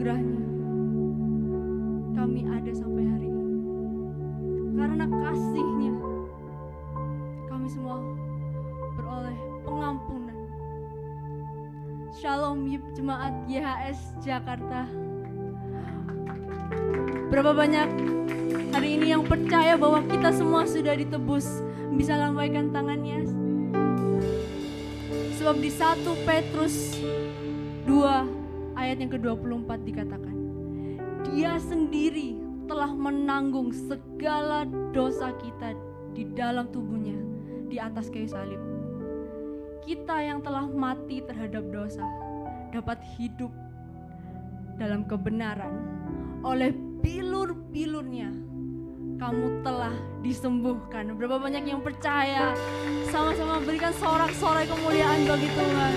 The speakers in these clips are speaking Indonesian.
anugerahnya kami ada sampai hari ini. Karena kasih-Nya kami semua beroleh pengampunan. Shalom Jemaat YHS Jakarta. Berapa banyak hari ini yang percaya bahwa kita semua sudah ditebus? Bisa lambaikan tangannya. Sebab di 1 Petrus 2 ayat yang ke-24 dikatakan, Dia sendiri telah menanggung segala dosa kita di dalam tubuhnya di atas kayu salib. Kita yang telah mati terhadap dosa dapat hidup dalam kebenaran. Oleh bilur-bilurnya kamu telah disembuhkan. Berapa banyak yang percaya? Sama-sama berikan sorak-sorai kemuliaan bagi Tuhan.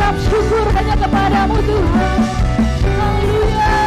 ucap syukur hanya kepadamu Tuhan. Haleluya.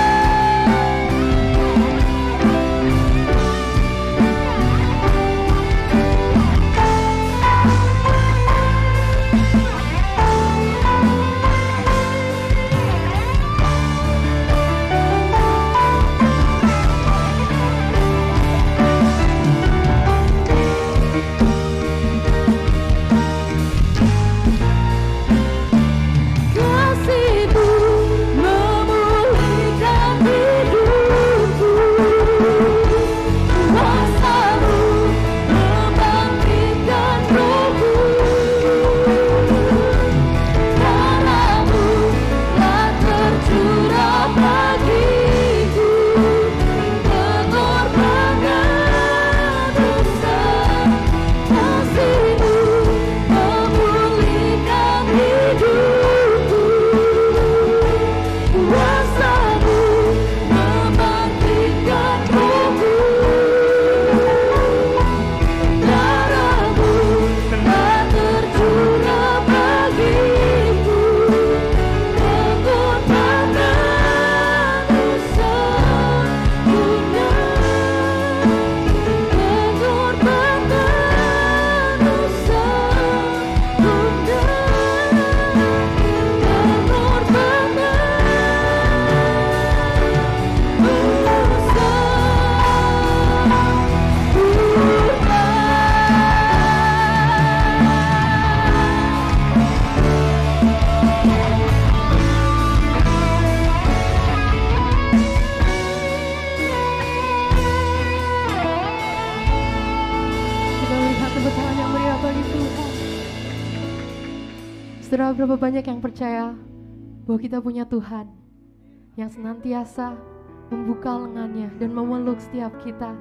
Saudara, berapa banyak yang percaya bahwa kita punya Tuhan yang senantiasa membuka lengannya dan memeluk setiap kita.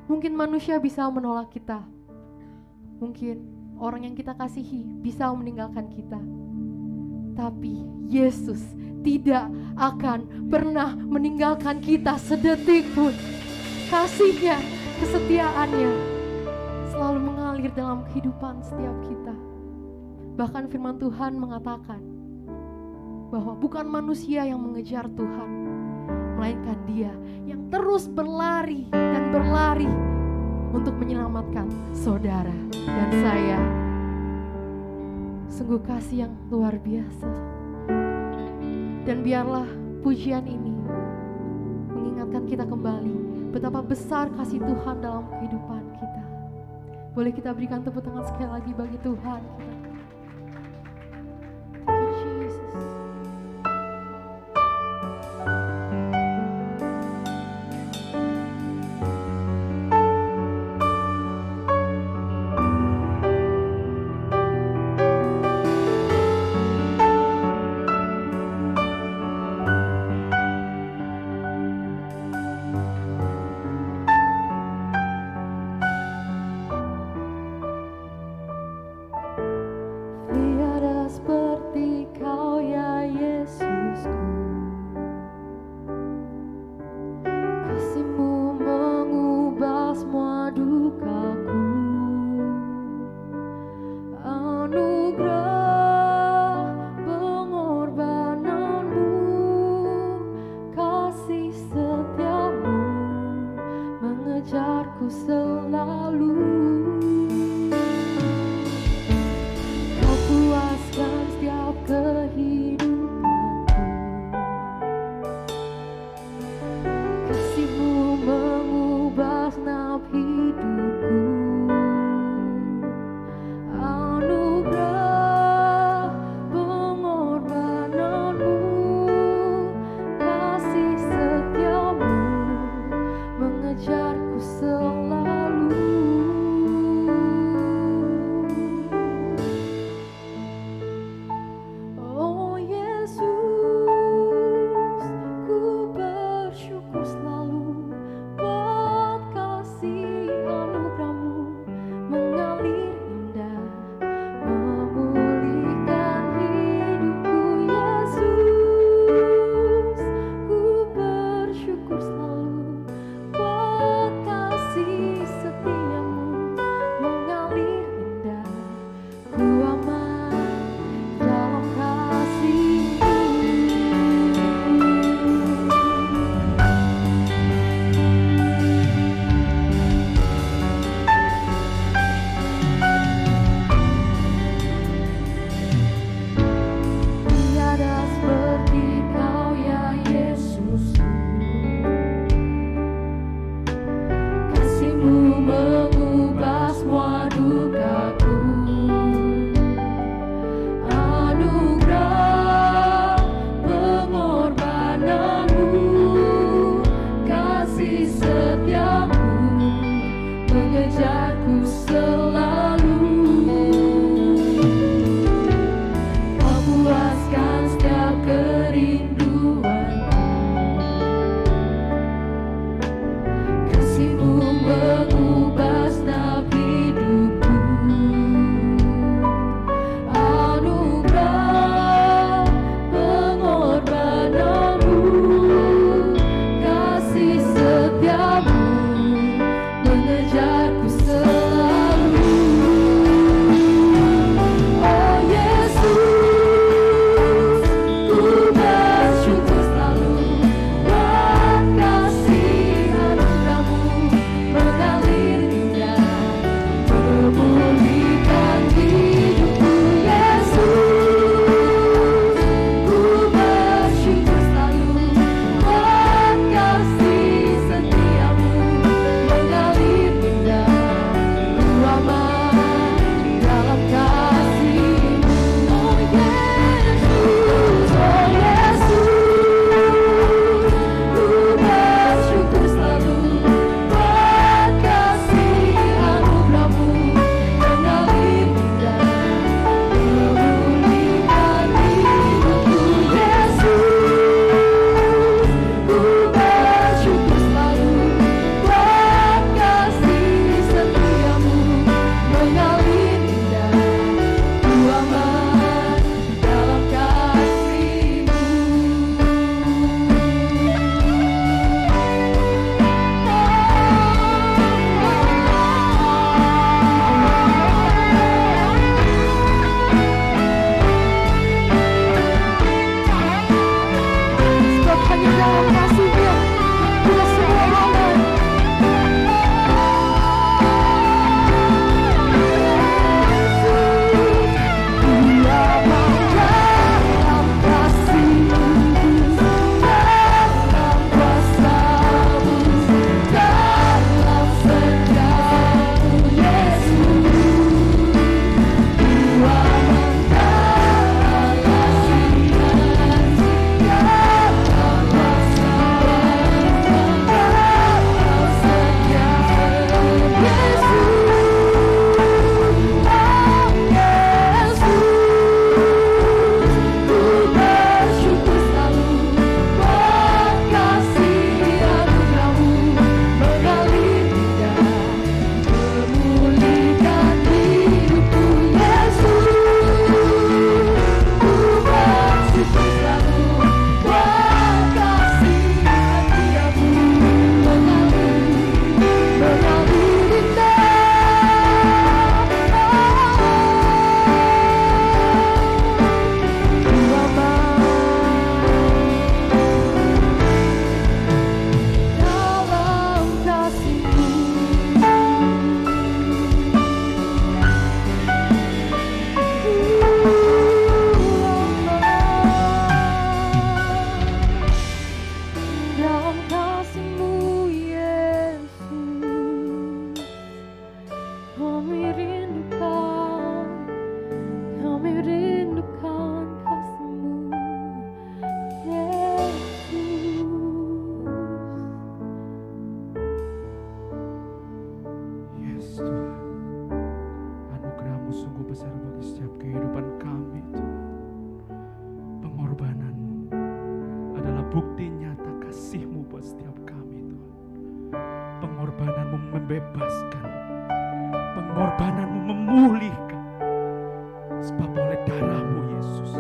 Mungkin manusia bisa menolak kita, mungkin orang yang kita kasihi bisa meninggalkan kita, tapi Yesus tidak akan pernah meninggalkan kita sedetik pun. Kasih-Nya, kesetiaannya selalu mengalir dalam kehidupan setiap kita. Bahkan firman Tuhan mengatakan bahwa bukan manusia yang mengejar Tuhan, melainkan Dia yang terus berlari dan berlari untuk menyelamatkan saudara dan saya. Sungguh kasih yang luar biasa. Dan biarlah pujian ini mengingatkan kita kembali betapa besar kasih Tuhan dalam kehidupan kita. Boleh kita berikan tepuk tangan sekali lagi bagi Tuhan kita. bukti nyata kasih-Mu buat setiap kami Tuhan. Pengorbanan-Mu membebaskan, pengorbanan-Mu memulihkan. Sebab oleh darah-Mu Yesus,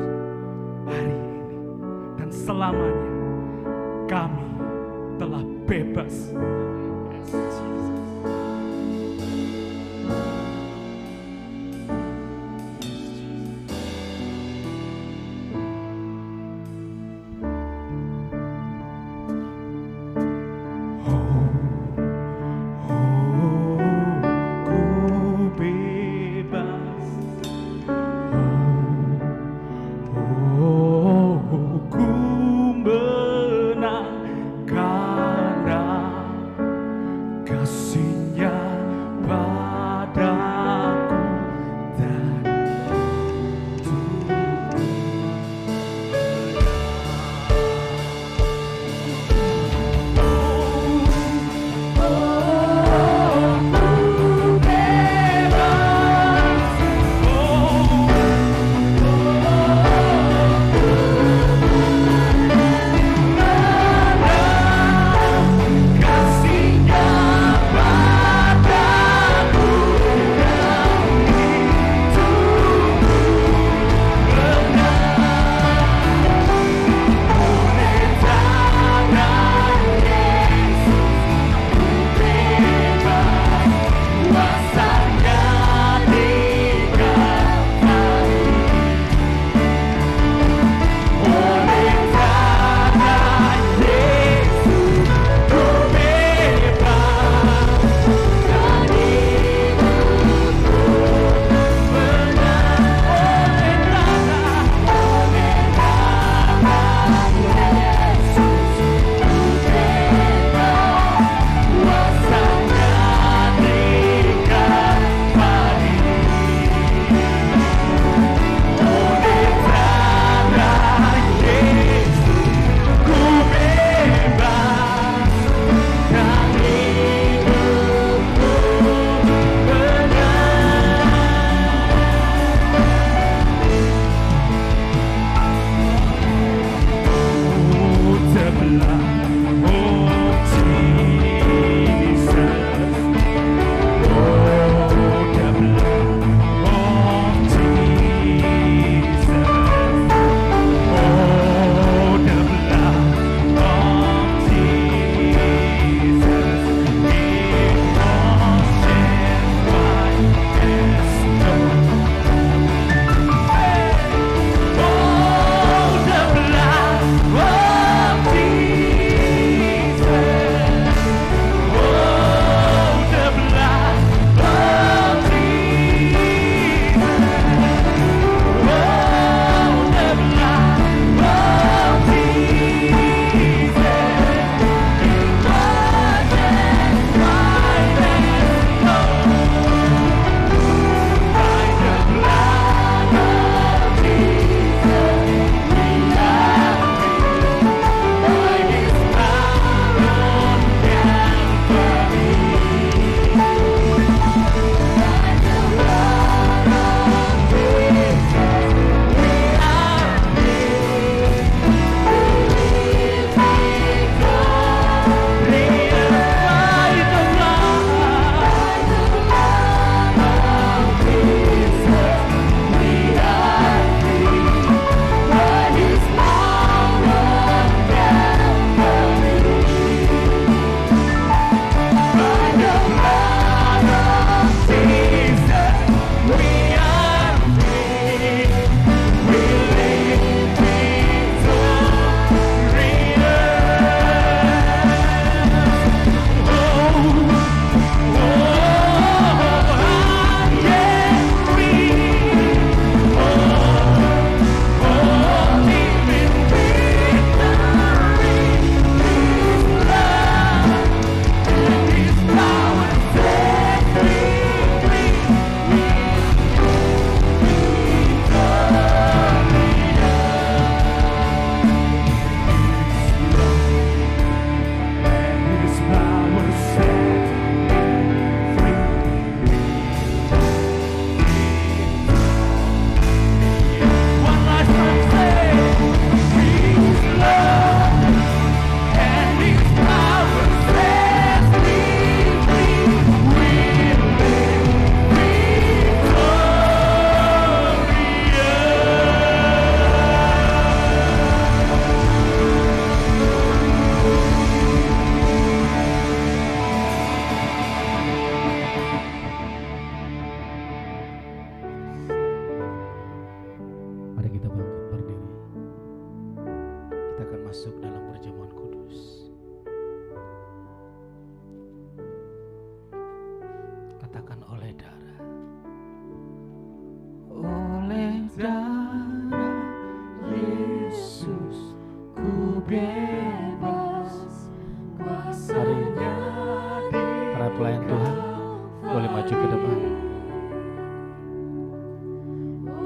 hari ini dan selamanya kami telah bebas. Yes, Jesus. masuk dalam perjamuan kudus. Katakan oleh darah. Oleh darah Yesus ku bebas, kuasanya para pelayan Tuhan boleh maju ke depan.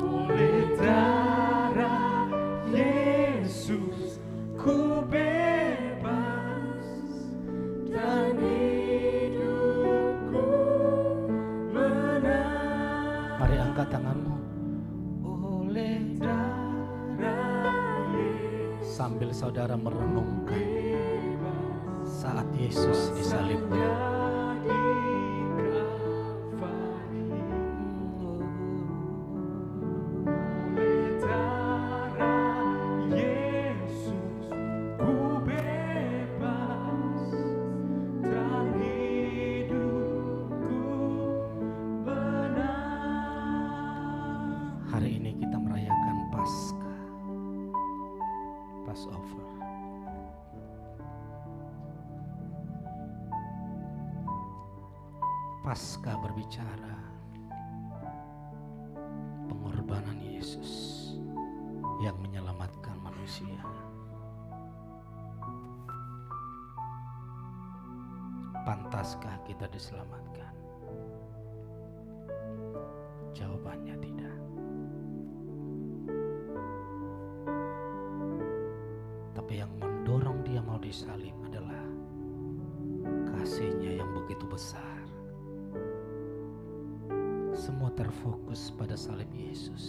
Oleh darah Yesus ku bebas dan hidupku menang. Mari angkat tanganmu. Oleh darah Yesus. Sambil saudara merenungkan saat Yesus disalibkan. Hari ini kita merayakan Paskah, Passover. Paskah berbicara pengorbanan Yesus yang menyelamatkan manusia. Pantaskah kita diselamatkan? Jawabannya tidak. Tapi yang mendorong dia mau disalib adalah kasihnya yang begitu besar. Semua terfokus pada salib Yesus.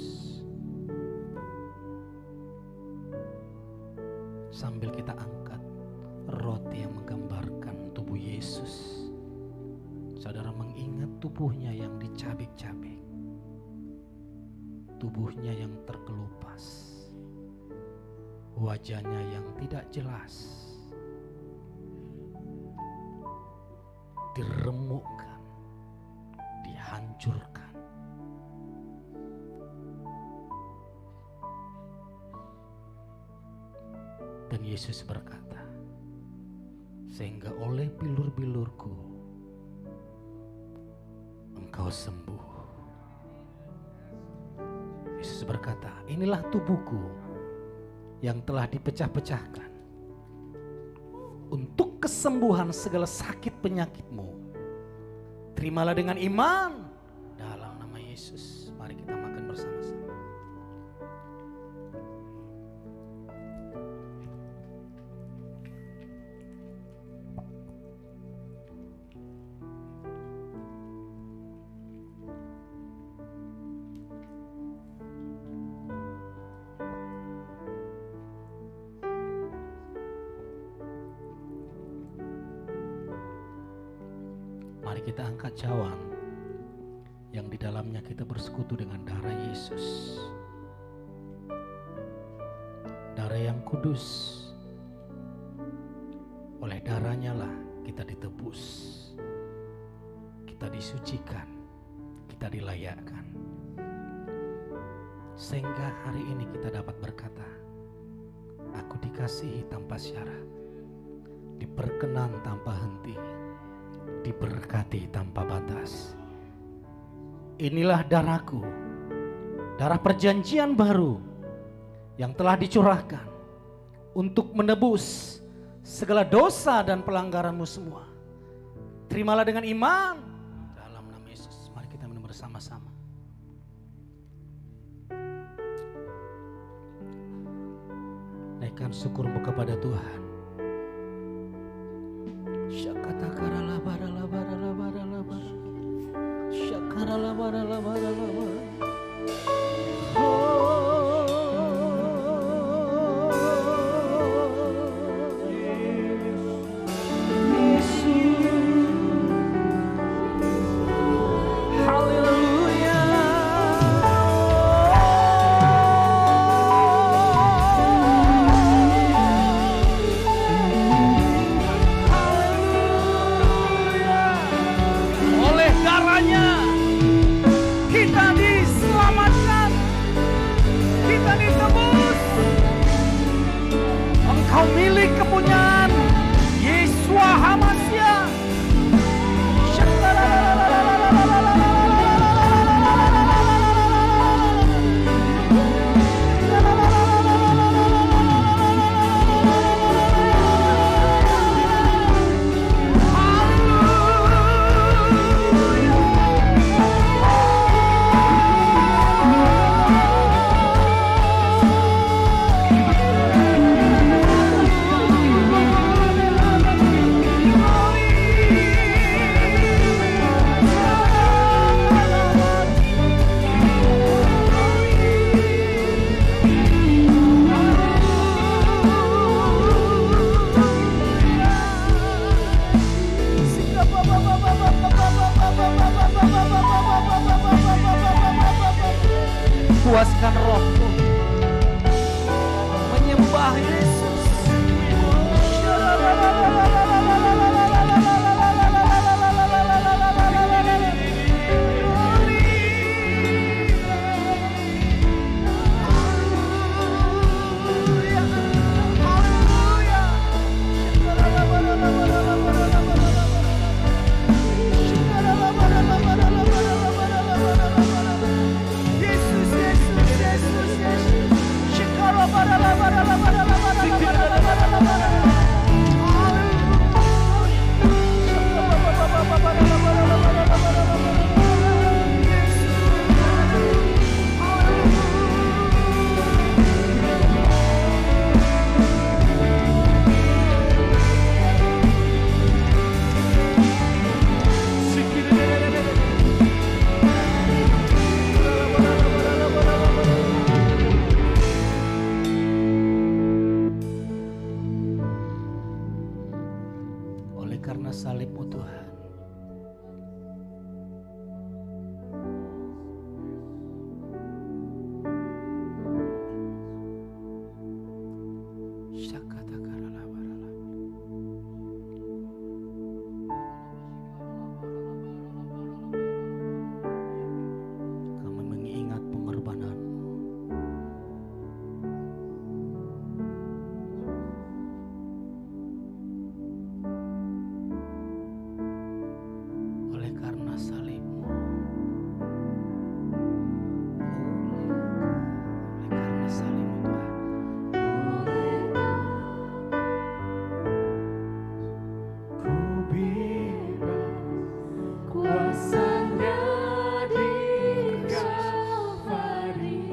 Sambil kita angkat roti yang menggambarkan tubuh Yesus, saudara mengingat tubuhnya yang dicabik-cabik, tubuhnya yang terkelupas, wajahnya yang tidak jelas, diremukkan, dihancurkan. Dan Yesus berkata, sehingga oleh bilur-bilurku engkau sembuh. Yesus berkata, inilah tubuhku yang telah dipecah-pecahkan untuk kesembuhan segala sakit penyakitmu. Terimalah dengan iman dalam nama Yesus. Mari kita makan bersama-sama. Mari kita angkat cawan yang di dalamnya kita bersekutu dengan darah Yesus. Darah yang kudus. Oleh darahnya lah kita ditebus, kita disucikan, kita dilayakkan. Sehingga hari ini kita dapat berkata, aku dikasihi tanpa syarat, diperkenan tanpa henti, diberkati tanpa batas. Inilah darahku, darah perjanjian baru yang telah dicurahkan untuk menebus segala dosa dan pelanggaranmu semua. Terimalah dengan iman dalam nama Yesus. Mari kita minum bersama-sama. Naikkan syukurmu kepada Tuhan. Syakatakara bara Syakara bara menyalakan rohmu, menyembah Yesus. Oleh karena salib-Mu Tuhan, kami mengingat pengorbanan-Mu. Oleh karena salib-Mu, oleh karena salib-Mu Tuhan, Ku bebas, kuasanya di Kalvari.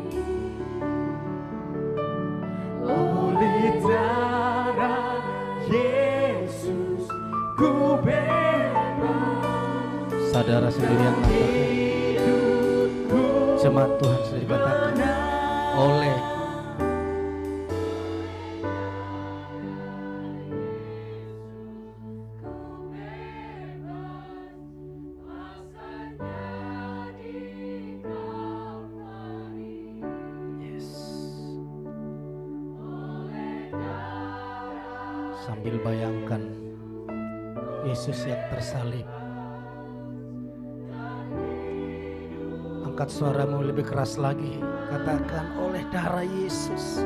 Oleh darah Yesus, ku bebas. saudara sendiri yang mengatakan, Hidupku jemaat Tuhan sendiri katakan, oleh Yes. Sambil bayangkan Yesus yang tersalib, angkat suaramu lebih keras lagi, katakan oleh darah Yesus.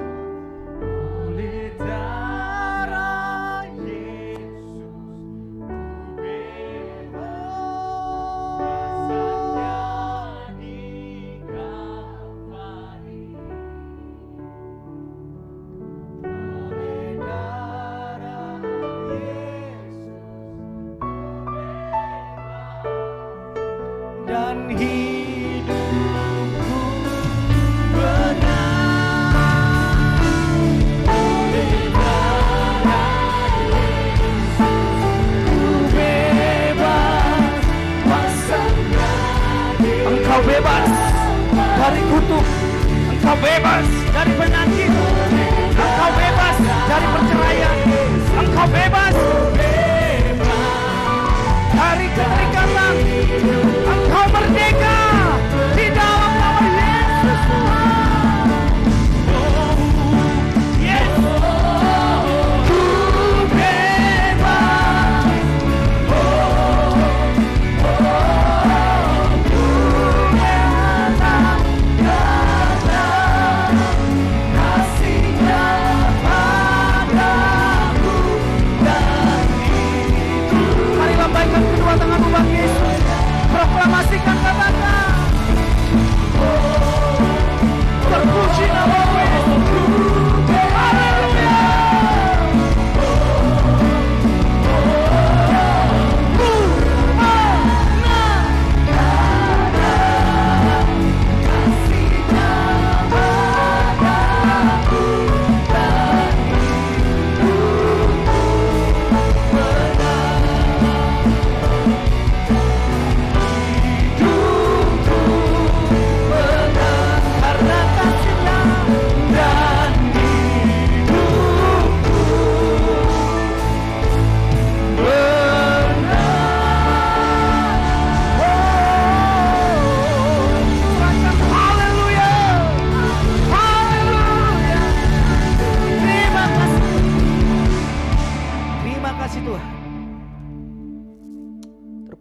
oleh darah Yesus, ku bebas. Kuasanya di Kalvari. Oleh darah Yesus, ku bebas. Dan hidupku benar.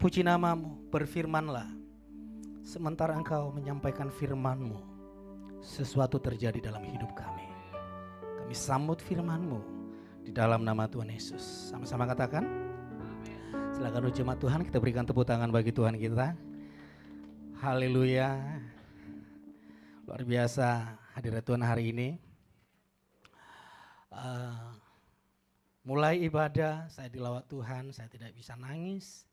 Puji namamu, berfirmanlah. Sementara engkau menyampaikan firman-Mu, sesuatu terjadi dalam hidup kami. Kami sambut firman-Mu di dalam nama Tuhan Yesus. Sama-sama katakan. Silakan jemaat Tuhan, kita berikan tepuk tangan bagi Tuhan kita. Haleluya. Luar biasa hadirat Tuhan hari ini. Mulai ibadah, saya dilawat Tuhan, saya tidak bisa nangis.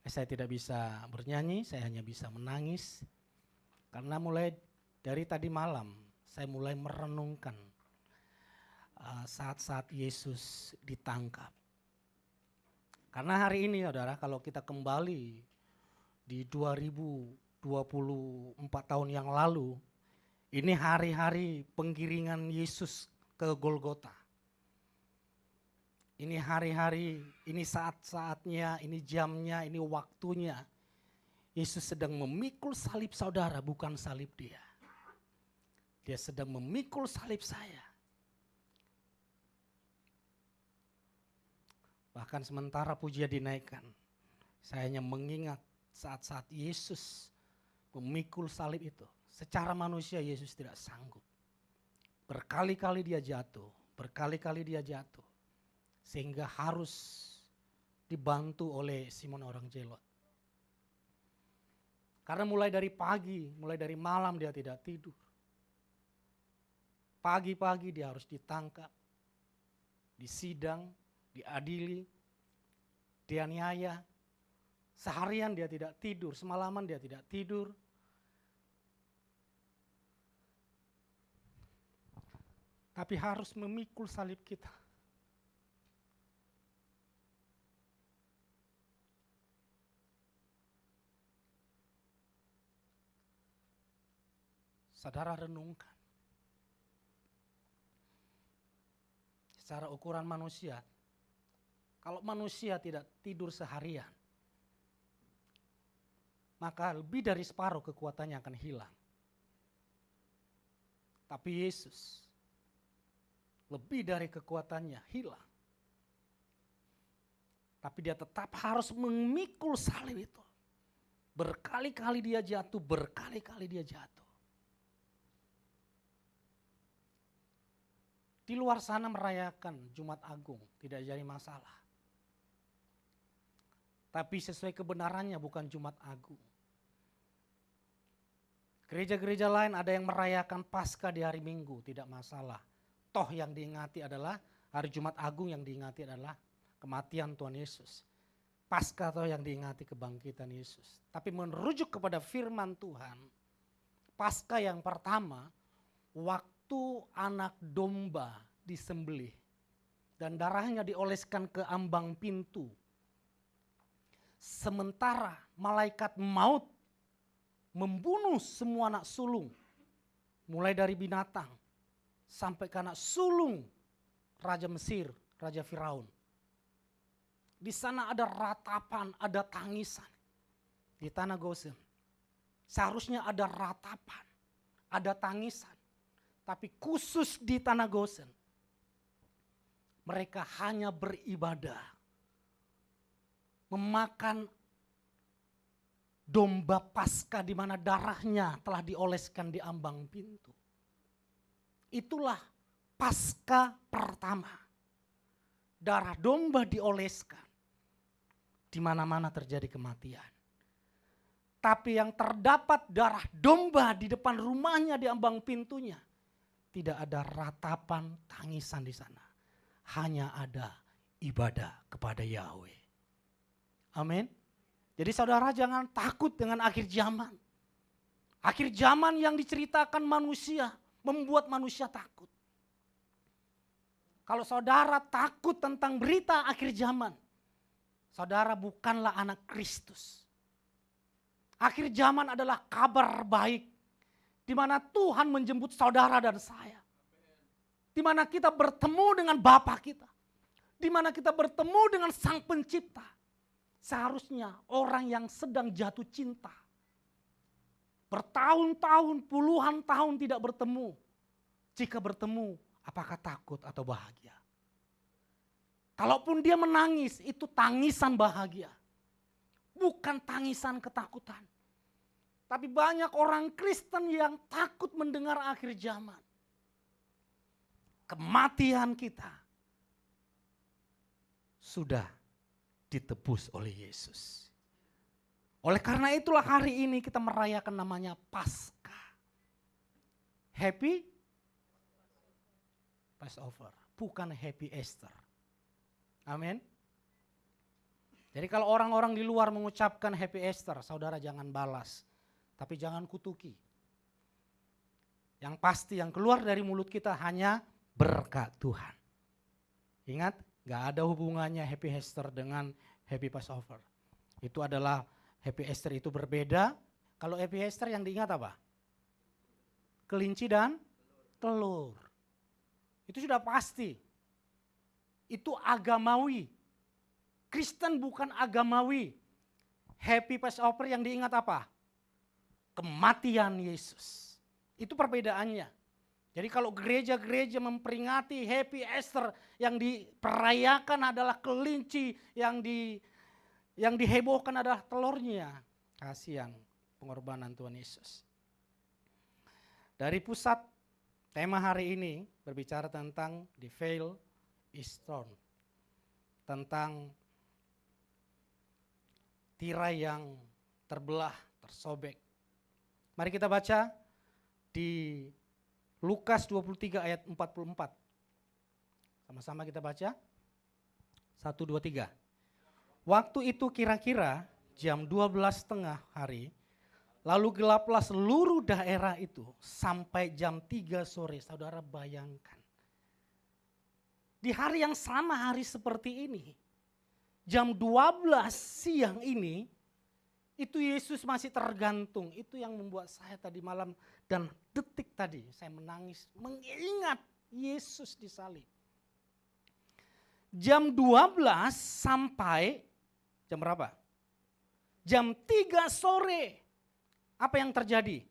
Saya tidak bisa bernyanyi, saya hanya bisa menangis. Karena mulai dari tadi malam, saya mulai merenungkan saat-saat Yesus ditangkap. Karena hari ini saudara, kalau kita kembali di 2024 tahun yang lalu, ini hari-hari penggiringan Yesus ke Golgota. Ini hari-hari, ini saat-saatnya, ini jamnya, ini waktunya. Yesus sedang memikul salib saudara, bukan salib dia. Dia sedang memikul salib saya. Bahkan sementara pujian dinaikkan, saya hanya mengingat saat-saat Yesus memikul salib itu. Secara manusia Yesus tidak sanggup. Berkali-kali dia jatuh, berkali-kali dia jatuh. Sehingga harus dibantu oleh Simon orang Zelot. Karena mulai dari pagi, mulai dari malam dia tidak tidur. Pagi-pagi dia harus ditangkap, disidang, diadili, dianiaya. Seharian dia tidak tidur, semalaman dia tidak tidur. Tapi harus memikul salib kita. Saudara renungkan. Secara ukuran manusia, kalau manusia tidak tidur seharian, maka lebih dari separuh kekuatannya akan hilang. Tapi Yesus, lebih dari kekuatannya hilang. Tapi dia tetap harus memikul salib itu. Berkali-kali dia jatuh, berkali-kali dia jatuh. Di luar sana merayakan Jumat Agung, tidak jadi masalah. Tapi sesuai kebenarannya bukan Jumat Agung. Gereja-gereja lain ada yang merayakan Paskah di hari Minggu, tidak masalah. Toh yang diingati adalah hari Jumat Agung, yang diingati adalah kematian Tuhan Yesus. Paskah toh yang diingati kebangkitan Yesus. Tapi merujuk kepada firman Tuhan, Paskah yang pertama, waktu anak domba disembelih dan darahnya dioleskan ke ambang pintu. Sementara malaikat maut membunuh semua anak sulung, mulai dari binatang sampai ke anak sulung Raja Mesir, Raja Firaun. Di sana ada ratapan, ada tangisan di tanah Gosen. Seharusnya ada ratapan, ada tangisan. Tapi khusus di tanah Gosen, mereka hanya beribadah. Memakan domba Paskah di mana darahnya telah dioleskan di ambang pintu. Itulah Paskah pertama. Darah domba dioleskan. Di mana-mana terjadi kematian. Tapi yang terdapat darah domba di depan rumahnya, di ambang pintunya, tidak ada ratapan tangisan di sana. Hanya ada ibadah kepada Yahweh. Amin. Jadi saudara jangan takut dengan akhir zaman. Akhir zaman yang diceritakan manusia, membuat manusia takut. Kalau saudara takut tentang berita akhir zaman, saudara bukanlah anak Kristus. Akhir zaman adalah kabar baik, di mana Tuhan menjemput saudara dan saya. Di mana kita bertemu dengan Bapa kita. Di mana kita bertemu dengan Sang Pencipta. Seharusnya orang yang sedang jatuh cinta, bertahun-tahun, puluhan tahun tidak bertemu. Jika bertemu, apakah takut atau bahagia? Kalaupun dia menangis, itu tangisan bahagia. bukan tangisan ketakutan. Tapi banyak orang Kristen yang takut mendengar akhir zaman. Kematian kita sudah ditebus oleh Yesus. Oleh karena itulah hari ini kita merayakan namanya Paskah. Happy Passover, bukan Happy Easter. Amin. Jadi kalau orang-orang di luar mengucapkan Happy Easter, saudara jangan balas. Tapi jangan kutuki. Yang pasti yang keluar dari mulut kita hanya berkat Tuhan. Ingat, gak ada hubungannya Happy Easter dengan Happy Passover. Itu adalah Happy Easter itu berbeda. Kalau Happy Easter yang diingat apa? Kelinci dan telur. Itu sudah pasti. Itu agamawi. Kristen bukan agamawi. Happy Passover yang diingat apa? Kematian Yesus. Itu perbedaannya. Jadi kalau gereja-gereja memperingati Happy Easter, yang diperayakan adalah kelinci, yang dihebohkan adalah telurnya. Kasihan pengorbanan Tuhan Yesus. Dari pusat, tema hari ini berbicara tentang the veil is torn. Tentang tirai yang terbelah, tersobek. Mari kita baca di Lukas 23 ayat 44. Sama-sama kita baca. 1, 2, 3. Waktu itu kira-kira jam 12:30 hari, lalu gelaplah seluruh daerah itu sampai jam 3 sore. Saudara bayangkan. Di hari yang sama, hari seperti ini, jam 12 siang ini, itu Yesus masih tergantung. Itu yang membuat saya tadi malam dan detik tadi saya menangis mengingat Yesus disalib. Jam 12 sampai jam berapa? Jam 3 sore. Apa yang terjadi?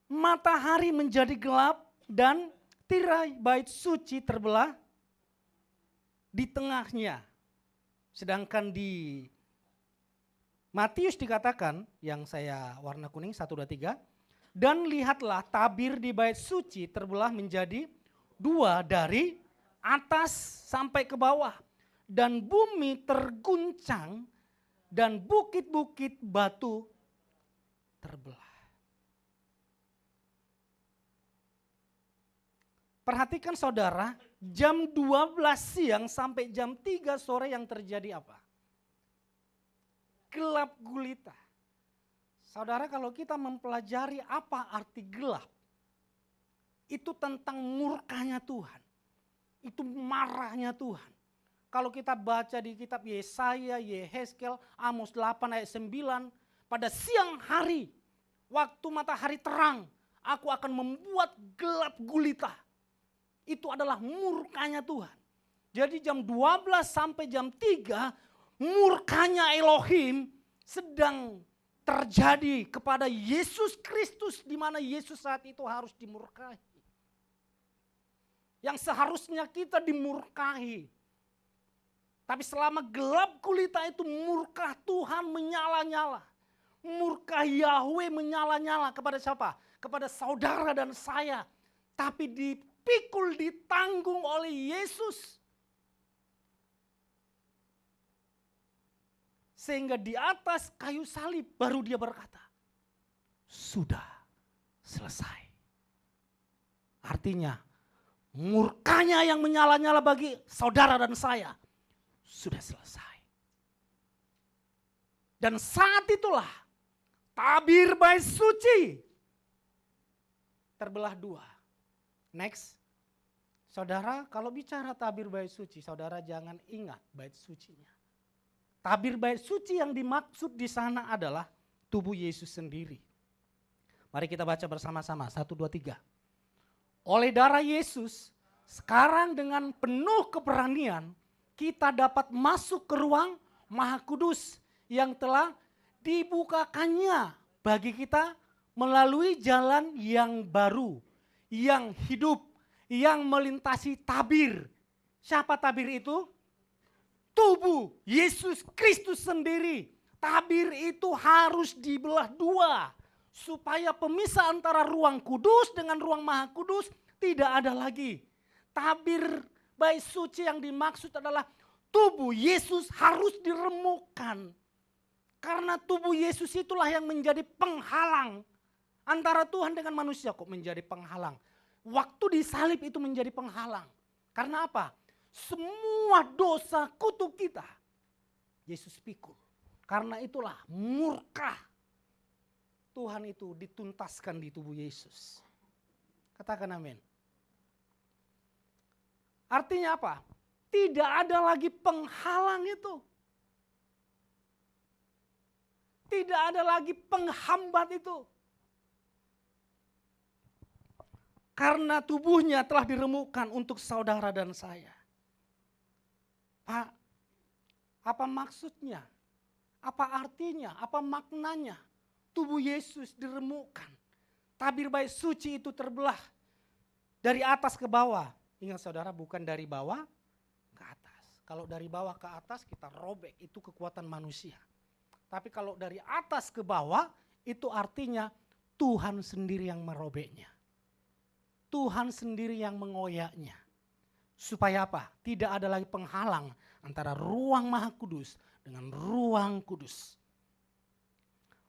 Matahari menjadi gelap dan tirai bait suci terbelah di tengahnya. Sedangkan di Matius dikatakan, yang saya warna kuning 1, 2, 3. Dan lihatlah tabir di bait suci terbelah menjadi 2 dari atas sampai ke bawah. Dan bumi terguncang dan bukit-bukit batu terbelah. Perhatikan saudara, jam 12 siang sampai jam 3 sore yang terjadi apa? Gelap gulita. Saudara, kalau kita mempelajari apa arti gelap, itu tentang murkanya Tuhan. Itu marahnya Tuhan. Kalau kita baca di kitab Yesaya, Yehezkel, Amos 8 ayat 9, pada siang hari, waktu matahari terang, aku akan membuat gelap gulita. Itu adalah murkanya Tuhan. Jadi jam 12 sampai jam 3, murkanya Elohim sedang terjadi kepada Yesus Kristus, di mana Yesus saat itu harus dimurkai. Yang seharusnya kita dimurkai. Tapi selama gelap gulita itu murka Tuhan menyala-nyala. Murka Yahweh menyala-nyala kepada siapa? Kepada saudara dan saya. Tapi dipikul, ditanggung oleh Yesus. Sehingga di atas kayu salib baru dia berkata, sudah selesai. Artinya murkanya yang menyala-nyala bagi saudara dan saya sudah selesai. Dan saat itulah tabir bait suci terbelah 2. Next. Saudara, kalau bicara tabir bait suci, saudara jangan ingat bait sucinya. Tabir bait suci yang dimaksud di sana adalah tubuh Yesus sendiri. Mari kita baca bersama-sama. 1, 2, 3. Oleh darah Yesus, sekarang dengan penuh keberanian, kita dapat masuk ke ruang Maha Kudus yang telah dibukakannya bagi kita melalui jalan yang baru, yang hidup, yang melintasi tabir. Siapa tabir itu? tubuh Yesus Kristus sendiri. Tabir itu harus dibelah dua. Supaya pemisah antara ruang kudus dengan ruang maha kudus tidak ada lagi. Tabir bait suci yang dimaksud adalah tubuh Yesus harus diremukkan. Karena tubuh Yesus itulah yang menjadi penghalang antara Tuhan dengan manusia. Kok menjadi penghalang? Waktu disalib itu menjadi penghalang. Karena apa? Semua dosa kutuk kita Yesus pikul. Karena itulah murka Tuhan itu dituntaskan di tubuh Yesus. Katakan amin. Artinya apa? Tidak ada lagi penghalang itu. Tidak ada lagi penghambat itu. Karena tubuhnya telah diremukkan untuk saudara dan saya. Pak, apa maksudnya? Apa artinya? Apa maknanya? Tubuh Yesus diremukkan. Tabir bait suci itu terbelah dari atas ke bawah. Ingat saudara, bukan dari bawah ke atas. Kalau dari bawah ke atas kita robek, itu kekuatan manusia. Tapi kalau dari atas ke bawah, itu artinya Tuhan sendiri yang merobeknya. Tuhan sendiri yang mengoyaknya. Supaya apa? Tidak ada lagi penghalang antara ruang maha kudus dengan ruang kudus.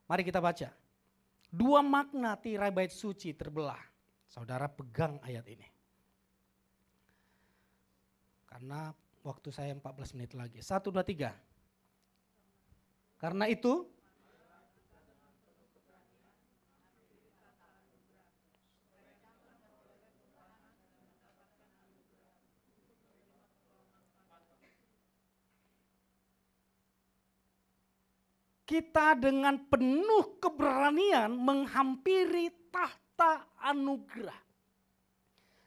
Mari kita baca. Dua makna tirai bait suci terbelah. Saudara pegang ayat ini. Karena waktu saya 14 menit lagi. 1, 2, 3. Karena itu kita dengan penuh keberanian menghampiri tahta anugerah.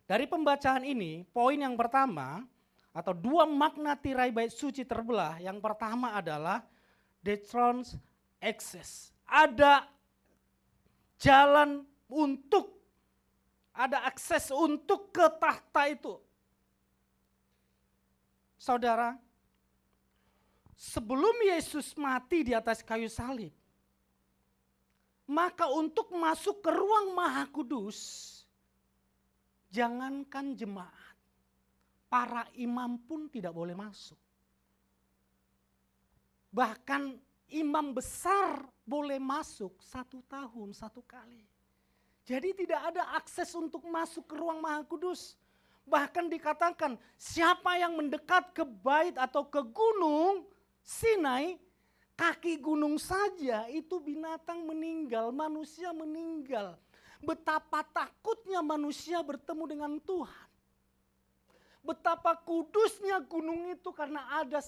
Dari pembacaan ini, poin yang pertama atau dua makna tirai bait suci terbelah. Yang pertama adalah the throne's access. Ada jalan untuk, ada akses untuk ke tahta itu. Saudara, sebelum Yesus mati di atas kayu salib, maka untuk masuk ke ruang maha kudus, jangankan jemaat, para imam pun tidak boleh masuk. Bahkan imam besar boleh masuk 1 tahun 1 kali. Jadi tidak ada akses untuk masuk ke ruang maha kudus. Bahkan dikatakan siapa yang mendekat ke bait atau ke gunung Sinai, kaki gunung saja itu binatang meninggal, manusia meninggal. Betapa takutnya manusia bertemu dengan Tuhan. Betapa kudusnya gunung itu karena ada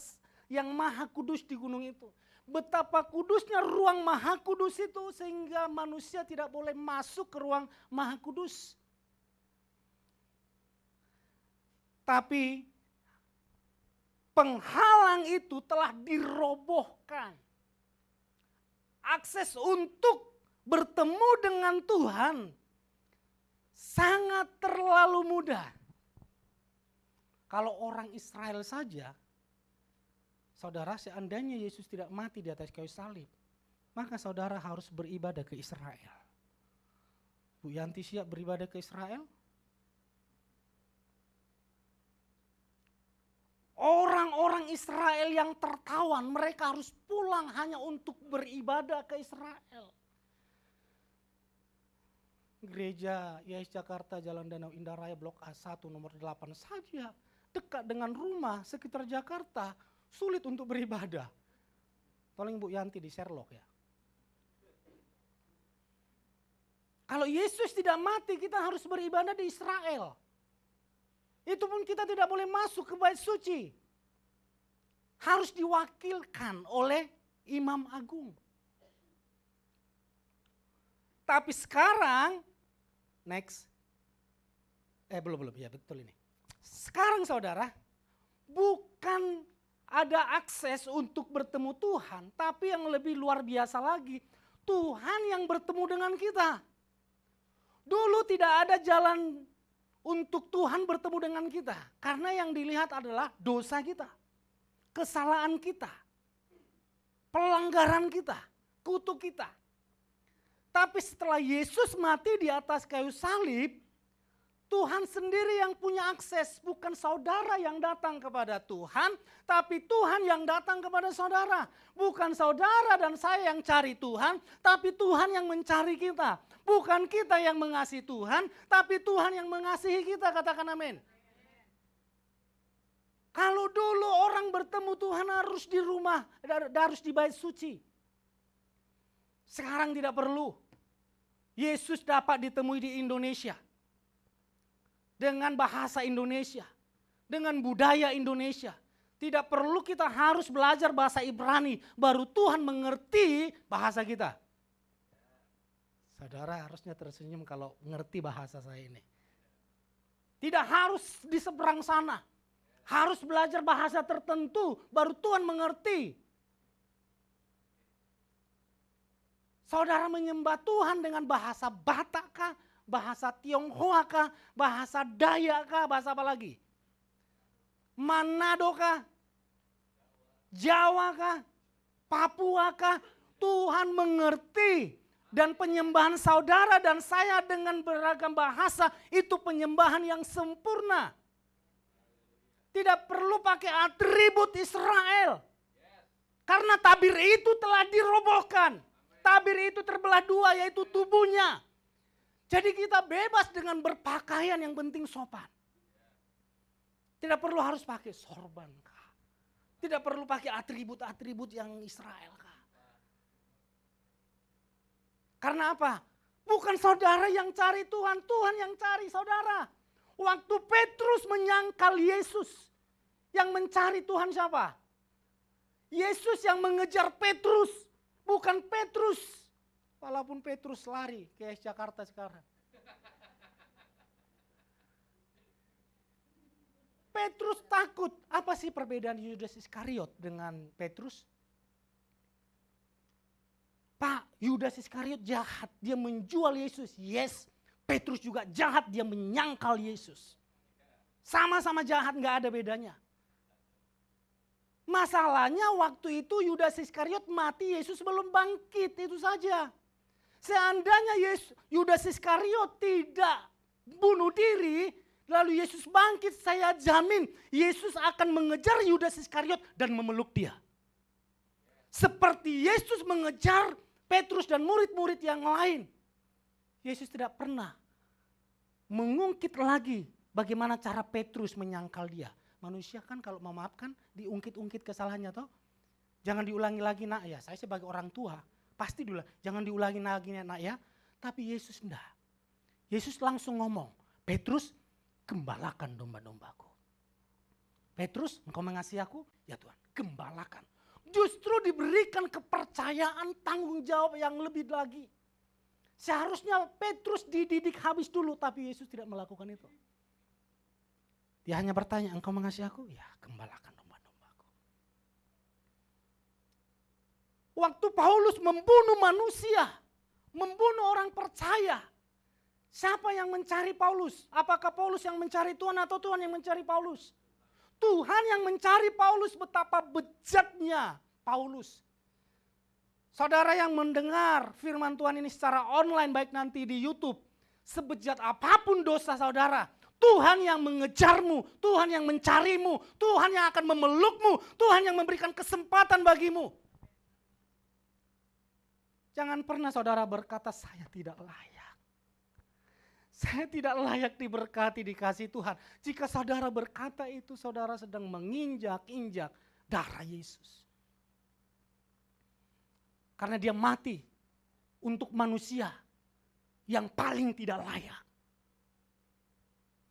yang maha kudus di gunung itu. Betapa kudusnya ruang maha kudus itu sehingga manusia tidak boleh masuk ke ruang maha kudus. Tapi penghalang itu telah dirobohkan. Akses untuk bertemu dengan Tuhan sangat terlalu mudah. Kalau orang Israel saja, saudara, seandainya Yesus tidak mati di atas kayu salib, maka saudara harus beribadah ke Israel. Bu Yanti siap beribadah ke Israel? Orang-orang Israel yang tertawan, mereka harus pulang hanya untuk beribadah ke Israel. Gereja YS Jakarta, Jalan Danau Indah Raya, Blok A1 nomor 8 saja, dekat dengan rumah sekitar Jakarta, sulit untuk beribadah. Tolong Bu Yanti di Sherlock ya. Kalau Yesus tidak mati, kita harus beribadah di Israel. Itu pun kita tidak boleh masuk ke bait suci. Harus diwakilkan oleh imam agung. Tapi sekarang, next. Belum, ya betul ini. Sekarang saudara, bukan ada akses untuk bertemu Tuhan, tapi yang lebih luar biasa lagi, Tuhan yang bertemu dengan kita. Dulu tidak ada jalan untuk Tuhan bertemu dengan kita, karena yang dilihat adalah dosa kita. kesalahan kita, pelanggaran kita, kutuk kita. Tapi setelah Yesus mati di atas kayu salib, Tuhan sendiri yang punya akses, bukan saudara yang datang kepada Tuhan, tapi Tuhan yang datang kepada saudara. Bukan saudara dan saya yang cari Tuhan, tapi Tuhan yang mencari kita. Bukan kita yang mengasihi Tuhan, tapi Tuhan yang mengasihi kita, katakan amin. Kalau dulu orang bertemu Tuhan harus di rumah, harus di bait suci. Sekarang tidak perlu. Yesus dapat ditemui di Indonesia. Dengan bahasa Indonesia. Dengan budaya Indonesia. Tidak perlu kita harus belajar bahasa Ibrani. Baru Tuhan mengerti bahasa kita. Saudara harusnya tersenyum kalau ngerti bahasa saya ini. Tidak harus di seberang sana. Harus belajar bahasa tertentu. Baru Tuhan mengerti. Saudara menyembah Tuhan dengan bahasa Batak kah, bahasa Tionghoa kah, bahasa Dayak kah, bahasa apa lagi? Manado kah, Jawa kah, Papua kah, Tuhan mengerti. Dan penyembahan saudara dan saya dengan beragam bahasa itu penyembahan yang sempurna. Tidak perlu pakai atribut Israel. Karena tabir itu telah dirobohkan. Tabir itu terbelah dua, yaitu tubuhnya. Jadi kita bebas dengan berpakaian, yang penting sopan. Tidak perlu harus pakai sorban kah? Tidak perlu pakai atribut-atribut yang Israel kah? Karena apa? Bukan saudara yang cari Tuhan, Tuhan yang cari saudara. Waktu Petrus menyangkal Yesus, yang mencari Tuhan siapa? Yesus yang mengejar Petrus. Bukan Petrus, walaupun Petrus lari ke Jakarta sekarang. Petrus takut. Apa sih perbedaan Yudas Iskariot dengan Petrus? Pak, Yudas Iskariot jahat, dia menjual Yesus. Yes, Petrus juga jahat, dia menyangkal Yesus. Sama-sama jahat, gak ada bedanya. Masalahnya waktu itu Yudas Iskariot mati, Yesus belum bangkit, itu saja. Seandainya Yudas Iskariot tidak bunuh diri, lalu Yesus bangkit, saya jamin Yesus akan mengejar Yudas Iskariot dan memeluk dia. Seperti Yesus mengejar Petrus dan murid-murid yang lain. Yesus tidak pernah mengungkit lagi bagaimana cara Petrus menyangkal dia. Manusia kan kalau memaafkan diungkit-ungkit kesalahannya toh. Jangan diulangi lagi nak ya. Saya sebagai orang tua pasti dulu jangan diulangi lagi nak ya. Tapi Yesus enggak. Yesus langsung ngomong, Petrus gembalakan domba-dombaku. Petrus engkau mengasihi aku? Ya Tuhan, gembalakan. Justru diberikan kepercayaan tanggung jawab yang lebih lagi. Seharusnya Petrus dididik habis dulu tapi Yesus tidak melakukan itu. Dia hanya bertanya, engkau mengasihi aku? Ya, gembalakan domba-dombaku. Waktu Paulus membunuh manusia, membunuh orang percaya. Siapa yang mencari Paulus? Apakah Paulus yang mencari Tuhan atau Tuhan yang mencari Paulus? Tuhan yang mencari Paulus, betapa bejatnya Paulus. Saudara yang mendengar firman Tuhan ini secara online baik nanti di YouTube. Sebejat apapun dosa saudara, Tuhan yang mengejarmu, Tuhan yang mencarimu, Tuhan yang akan memelukmu, Tuhan yang memberikan kesempatan bagimu. Jangan pernah saudara berkata, saya tidak layak. Saya tidak layak diberkati, dikasih Tuhan. Jika saudara berkata itu, saudara sedang menginjak-injak darah Yesus. Karena dia mati untuk manusia yang paling tidak layak.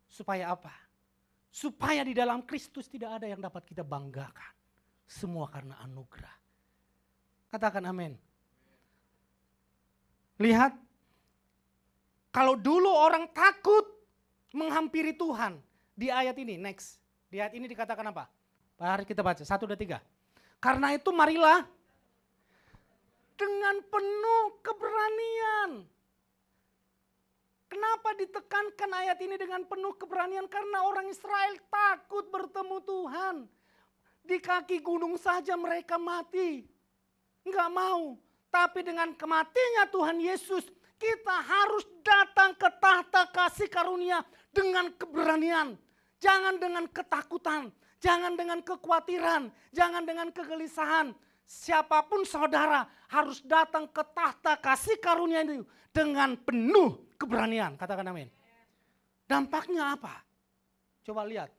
Supaya apa? Supaya di dalam Kristus tidak ada yang dapat kita banggakan. Semua karena anugerah. Katakan amin. Lihat, kalau dulu orang takut menghampiri Tuhan. Di ayat ini, next. Di ayat ini dikatakan apa? Mari kita baca, 1, 2, 3. Karena itu marilah dengan penuh keberanian. Kenapa ditekankan ayat ini dengan penuh keberanian? Karena orang Israel takut bertemu Tuhan. Di kaki gunung saja mereka mati. Enggak mau. Tapi dengan kematiannya Tuhan Yesus, kita harus datang ke tahta kasih karunia dengan keberanian. Jangan dengan ketakutan, jangan dengan kekhawatiran, jangan dengan kegelisahan. Siapapun saudara harus datang ke tahta kasih karunia itu dengan penuh keberanian. Katakan amin. Dampaknya apa? Coba lihat.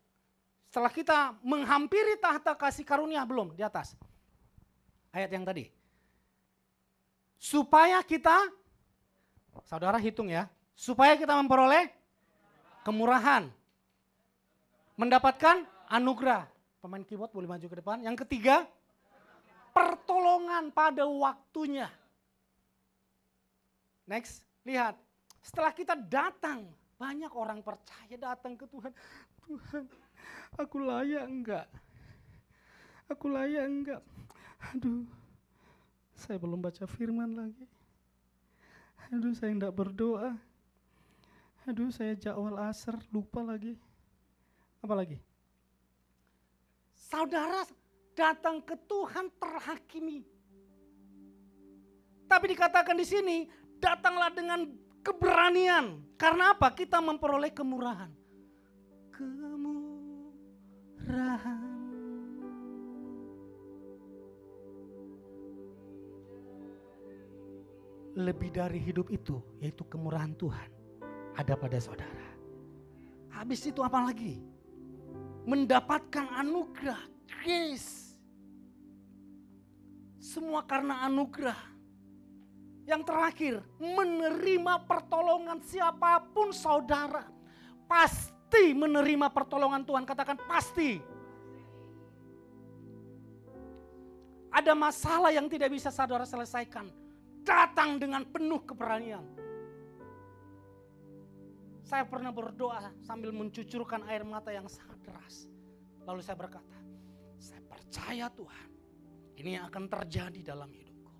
Setelah kita menghampiri tahta kasih karunia, belum di atas. Ayat yang tadi. Supaya kita, saudara hitung ya, supaya kita memperoleh kemurahan. Mendapatkan anugerah. Pemain keyboard boleh maju ke depan. Yang ketiga, pertolongan pada waktunya. Next, lihat. Setelah kita datang, banyak orang percaya datang ke Tuhan. Tuhan, aku layak enggak? Aku layak enggak? Aduh, saya belum baca firman lagi. Aduh, saya enggak berdoa. Aduh, saya jadwal asar, lupa lagi. Apa lagi? Saudara datang ke Tuhan terhakimi. Tapi dikatakan di sini, datanglah dengan keberanian. Karena apa? Kita memperoleh kemurahan. Kemurahan. Lebih dari hidup itu, yaitu kemurahan Tuhan, ada pada saudara. Habis itu apa lagi? Mendapatkan anugerah, grace. Semua karena anugerah. Yang terakhir, menerima pertolongan siapapun saudara. Pasti menerima pertolongan Tuhan, katakan pasti. Ada masalah yang tidak bisa saudara selesaikan. Datang dengan penuh keberanian. Saya pernah berdoa sambil mencucurkan air mata yang sangat deras. Lalu saya berkata, saya percaya Tuhan, ini yang akan terjadi dalam hidupku.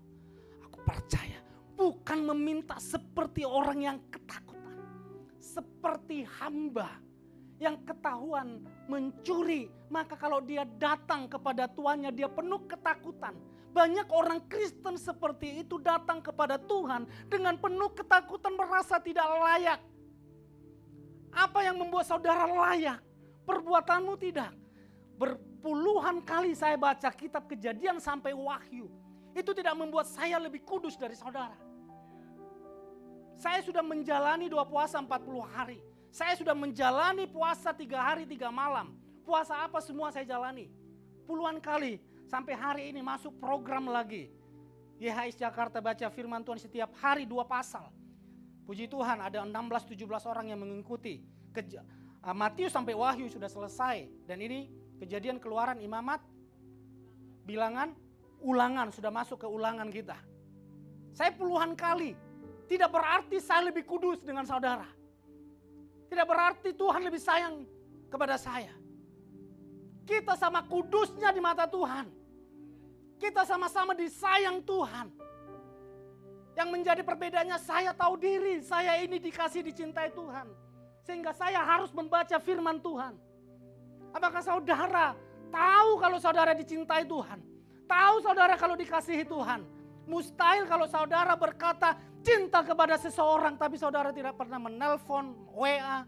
Aku percaya, bukan meminta seperti orang yang ketakutan. Seperti hamba yang ketahuan mencuri. Maka kalau dia datang kepada tuannya, dia penuh ketakutan. Banyak orang Kristen seperti itu datang kepada Tuhan dengan penuh ketakutan, merasa tidak layak. Apa yang membuat saudara layak? Perbuatanmu tidak. Berpuluhan kali saya baca kitab Kejadian sampai Wahyu. Itu tidak membuat saya lebih kudus dari saudara. Saya sudah menjalani 2 puasa 40 hari. Saya sudah menjalani puasa 3 hari 3 malam. Puasa apa semua saya jalani. Puluhan kali. Sampai hari ini masuk program lagi. YHS Jakarta baca firman Tuhan setiap hari 2 pasal. Puji Tuhan ada 16-17 orang yang mengikuti. Matius sampai Wahyu sudah selesai. Dan ini Kejadian, Keluaran, Imamat, Bilangan, Ulangan. Sudah masuk ke ulangan kita. Saya puluhan kali. Tidak berarti saya lebih kudus dengan saudara. Tidak berarti Tuhan lebih sayang kepada saya. Kita sama kudusnya di mata Tuhan. Kita sama-sama disayang Tuhan. Yang menjadi perbedaannya, saya tahu diri, saya ini dikasih dicintai Tuhan. Sehingga saya harus membaca firman Tuhan. Apakah saudara tahu kalau saudara dicintai Tuhan? Tahu saudara kalau dikasihi Tuhan? Mustahil kalau saudara berkata cinta kepada seseorang tapi saudara tidak pernah menelpon, WA.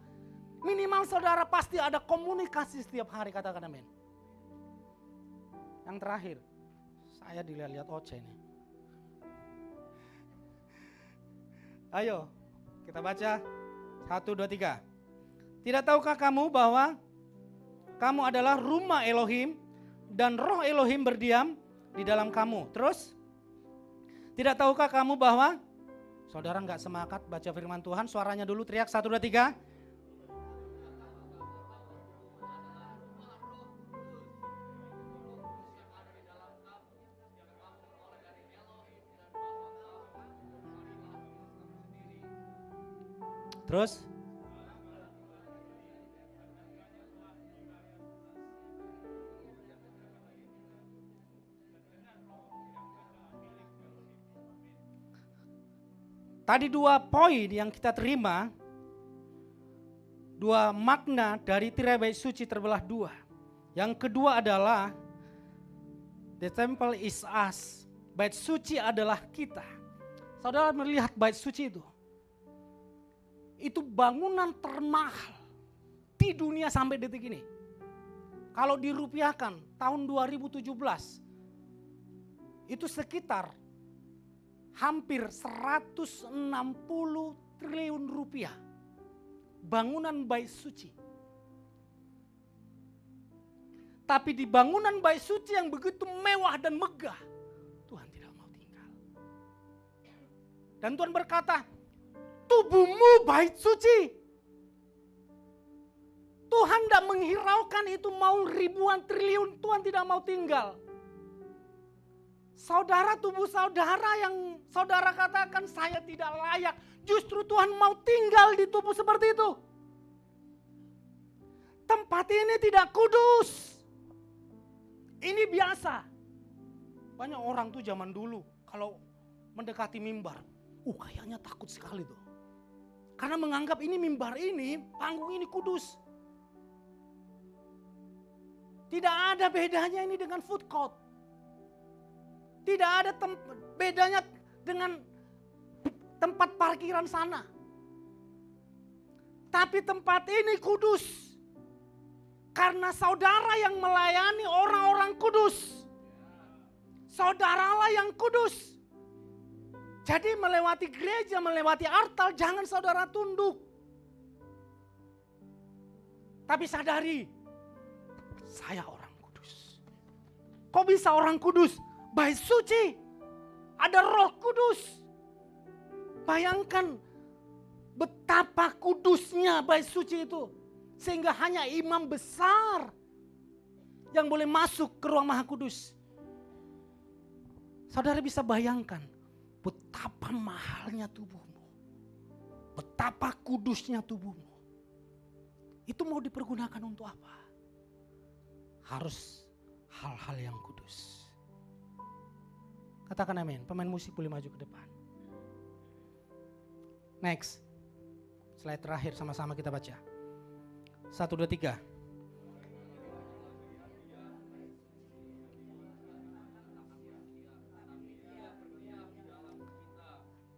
Minimal saudara pasti ada komunikasi setiap hari, katakan amin. Yang terakhir, saya dilihat-lihat Oce nih. Ayo, kita baca 1, 2, 3. Tidak tahukah kamu bahwa kamu adalah rumah Elohim dan roh Elohim berdiam di dalam kamu. Terus, tidak tahukah kamu bahwa, saudara nggak semangat baca firman Tuhan, suaranya dulu teriak 1, 2, 3. Terus, tadi 2 poin yang kita terima, 2 makna dari tirai bait suci terbelah 2. Yang kedua adalah The temple is us. Bait suci adalah kita. Saudara melihat bait suci itu. Itu bangunan termahal di dunia sampai detik ini. Kalau dirupiahkan tahun 2017 itu sekitar hampir 160 triliun rupiah. Bangunan bait suci. Tapi di bangunan bait suci yang begitu mewah dan megah, Tuhan tidak mau tinggal. Dan Tuhan berkata, tubuhmu bait suci. Tuhan tidak menghiraukan itu mau ribuan triliun, Tuhan tidak mau tinggal. Saudara, tubuh saudara yang saudara katakan saya tidak layak, justru Tuhan mau tinggal di tubuh seperti itu. Tempat ini tidak kudus. Ini biasa. Banyak orang tuh zaman dulu kalau mendekati mimbar, kayaknya takut sekali tuh. Karena menganggap ini mimbar ini, panggung ini kudus. Tidak ada bedanya ini dengan food court. Tidak ada bedanya dengan tempat parkiran sana. Tapi tempat ini kudus. Karena saudara yang melayani orang-orang kudus. Saudaralah yang kudus. Jadi melewati gereja, melewati altar, jangan saudara tunduk. Tapi sadari, saya orang kudus. Kok bisa orang kudus? Bait suci. Ada Roh Kudus. Bayangkan betapa kudusnya bait suci itu. Sehingga hanya imam besar yang boleh masuk ke ruang Maha Kudus. Saudara bisa bayangkan betapa mahalnya tubuhmu. Betapa kudusnya tubuhmu. Itu mau dipergunakan untuk apa? Harus hal-hal yang kudus. Katakan amin. Pemain musik boleh maju ke depan. Next. Slide terakhir sama-sama kita baca. 1, 2, 3.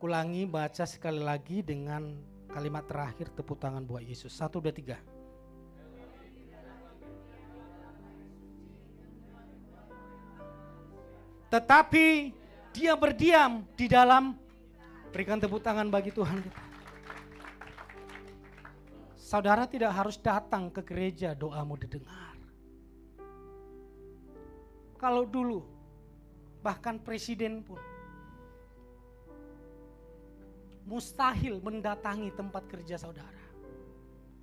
Ulangi baca sekali lagi dengan kalimat terakhir tepuk tangan buat Yesus. 1, 2, 3. Tetapi dia berdiam di dalam. Berikan tepuk tangan bagi Tuhan kita. Saudara tidak harus datang ke gereja doamu didengar. Kalau dulu bahkan presiden pun mustahil mendatangi tempat kerja saudara.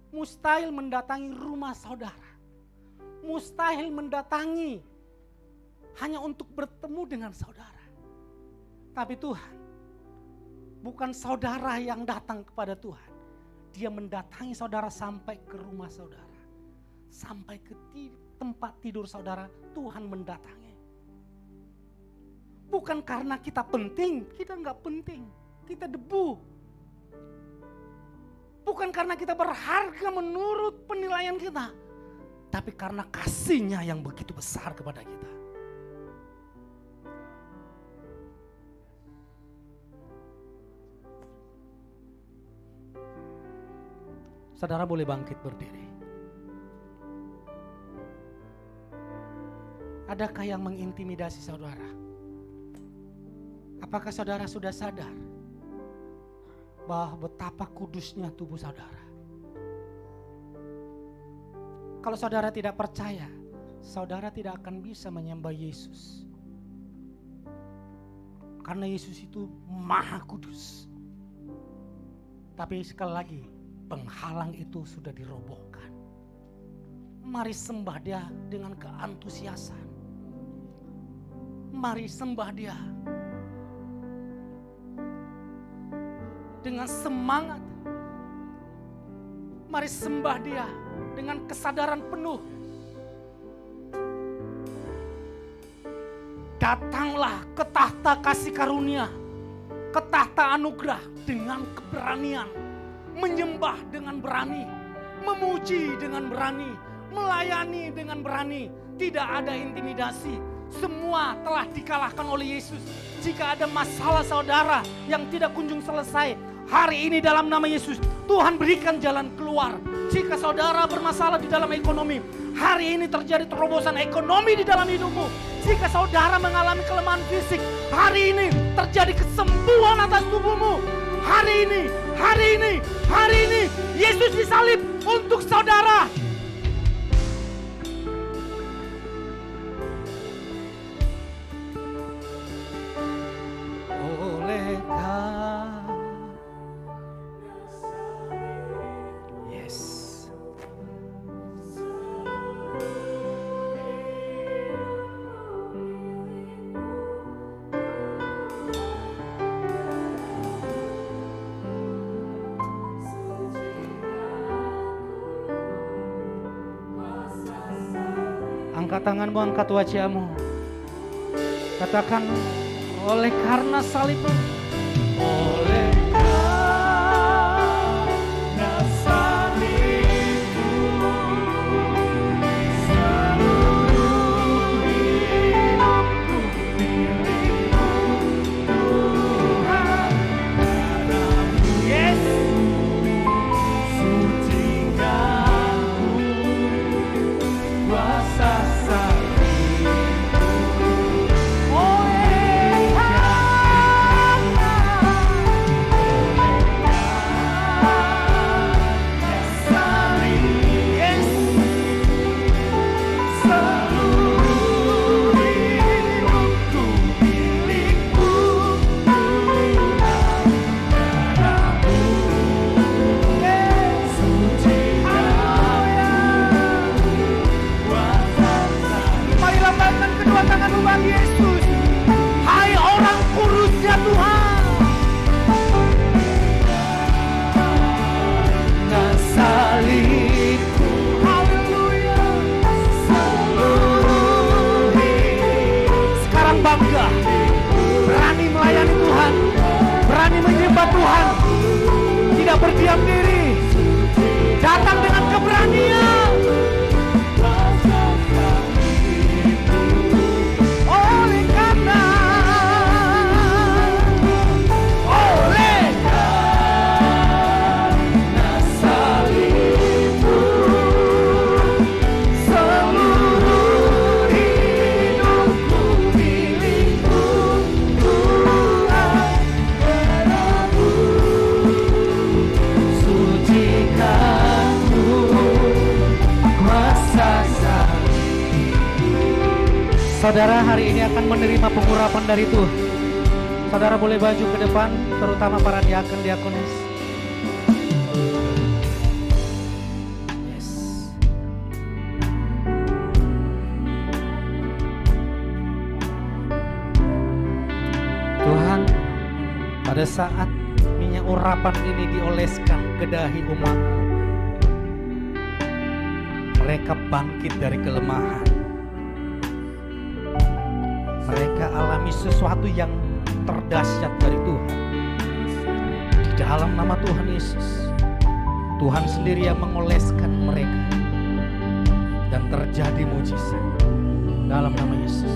Mustahil mendatangi rumah saudara. Mustahil mendatangi hanya untuk bertemu dengan saudara. Tapi Tuhan, bukan saudara yang datang kepada Tuhan. Dia mendatangi saudara sampai ke rumah saudara. Sampai ke tempat tidur saudara, Tuhan mendatangi. Bukan karena kita penting, kita enggak penting. Kita debu. Bukan karena kita berharga menurut penilaian kita. Tapi karena kasih-Nya yang begitu besar kepada kita. Saudara boleh bangkit berdiri. Adakah yang mengintimidasi saudara? Apakah saudara sudah sadar bahwa betapa kudusnya tubuh saudara? Kalau saudara tidak percaya, saudara tidak akan bisa menyembah Yesus. Karena Yesus itu maha kudus. Tapi sekali lagi, penghalang itu sudah dirobohkan. Mari sembah Dia dengan keantusiasan. Mari sembah Dia dengan semangat. Mari sembah Dia dengan kesadaran penuh. Datanglah ke tahta kasih karunia, ke tahta anugerah dengan keberanian. Menyembah dengan berani, memuji dengan berani, melayani dengan berani. Tidak ada intimidasi. semua telah dikalahkan oleh Yesus. Jika ada masalah saudara yang tidak kunjung selesai, hari ini dalam nama Yesus, Tuhan berikan jalan keluar. Jika saudara bermasalah di dalam ekonomi, hari ini terjadi terobosan ekonomi di dalam hidupmu. Jika saudara mengalami kelemahan fisik, hari ini terjadi kesembuhan atas tubuhmu. Hari ini, Yesus disalib untuk saudara. Olehkah angkat tanganmu, angkat wajahmu. Katakan, oleh karena salibmu. Oleh karena salibmu, seluruh hidupku milikmu, Tuhan. Yes. Sucikanku kuasa Yesus, hai orang kurusnya Tuhan. Salibku, haleluya, seluruh hidup. Sekarang bangga, berani melayani Tuhan, berani menyembah Tuhan, tidak berdiam diri, datang dengan keberanian. Saudara hari ini akan menerima pengurapan dari Tuhan. Saudara boleh maju ke depan, terutama para diakon-diakonis. Yes. Tuhan, pada saat minyak urapan ini dioleskan ke dahi umat-Mu, mereka bangkit dari kelemahan. Mereka alami sesuatu yang terdahsyat dari Tuhan. Di dalam nama Tuhan Yesus, Tuhan sendiri yang mengoleskan mereka. Dan terjadi mujizat dalam nama Yesus.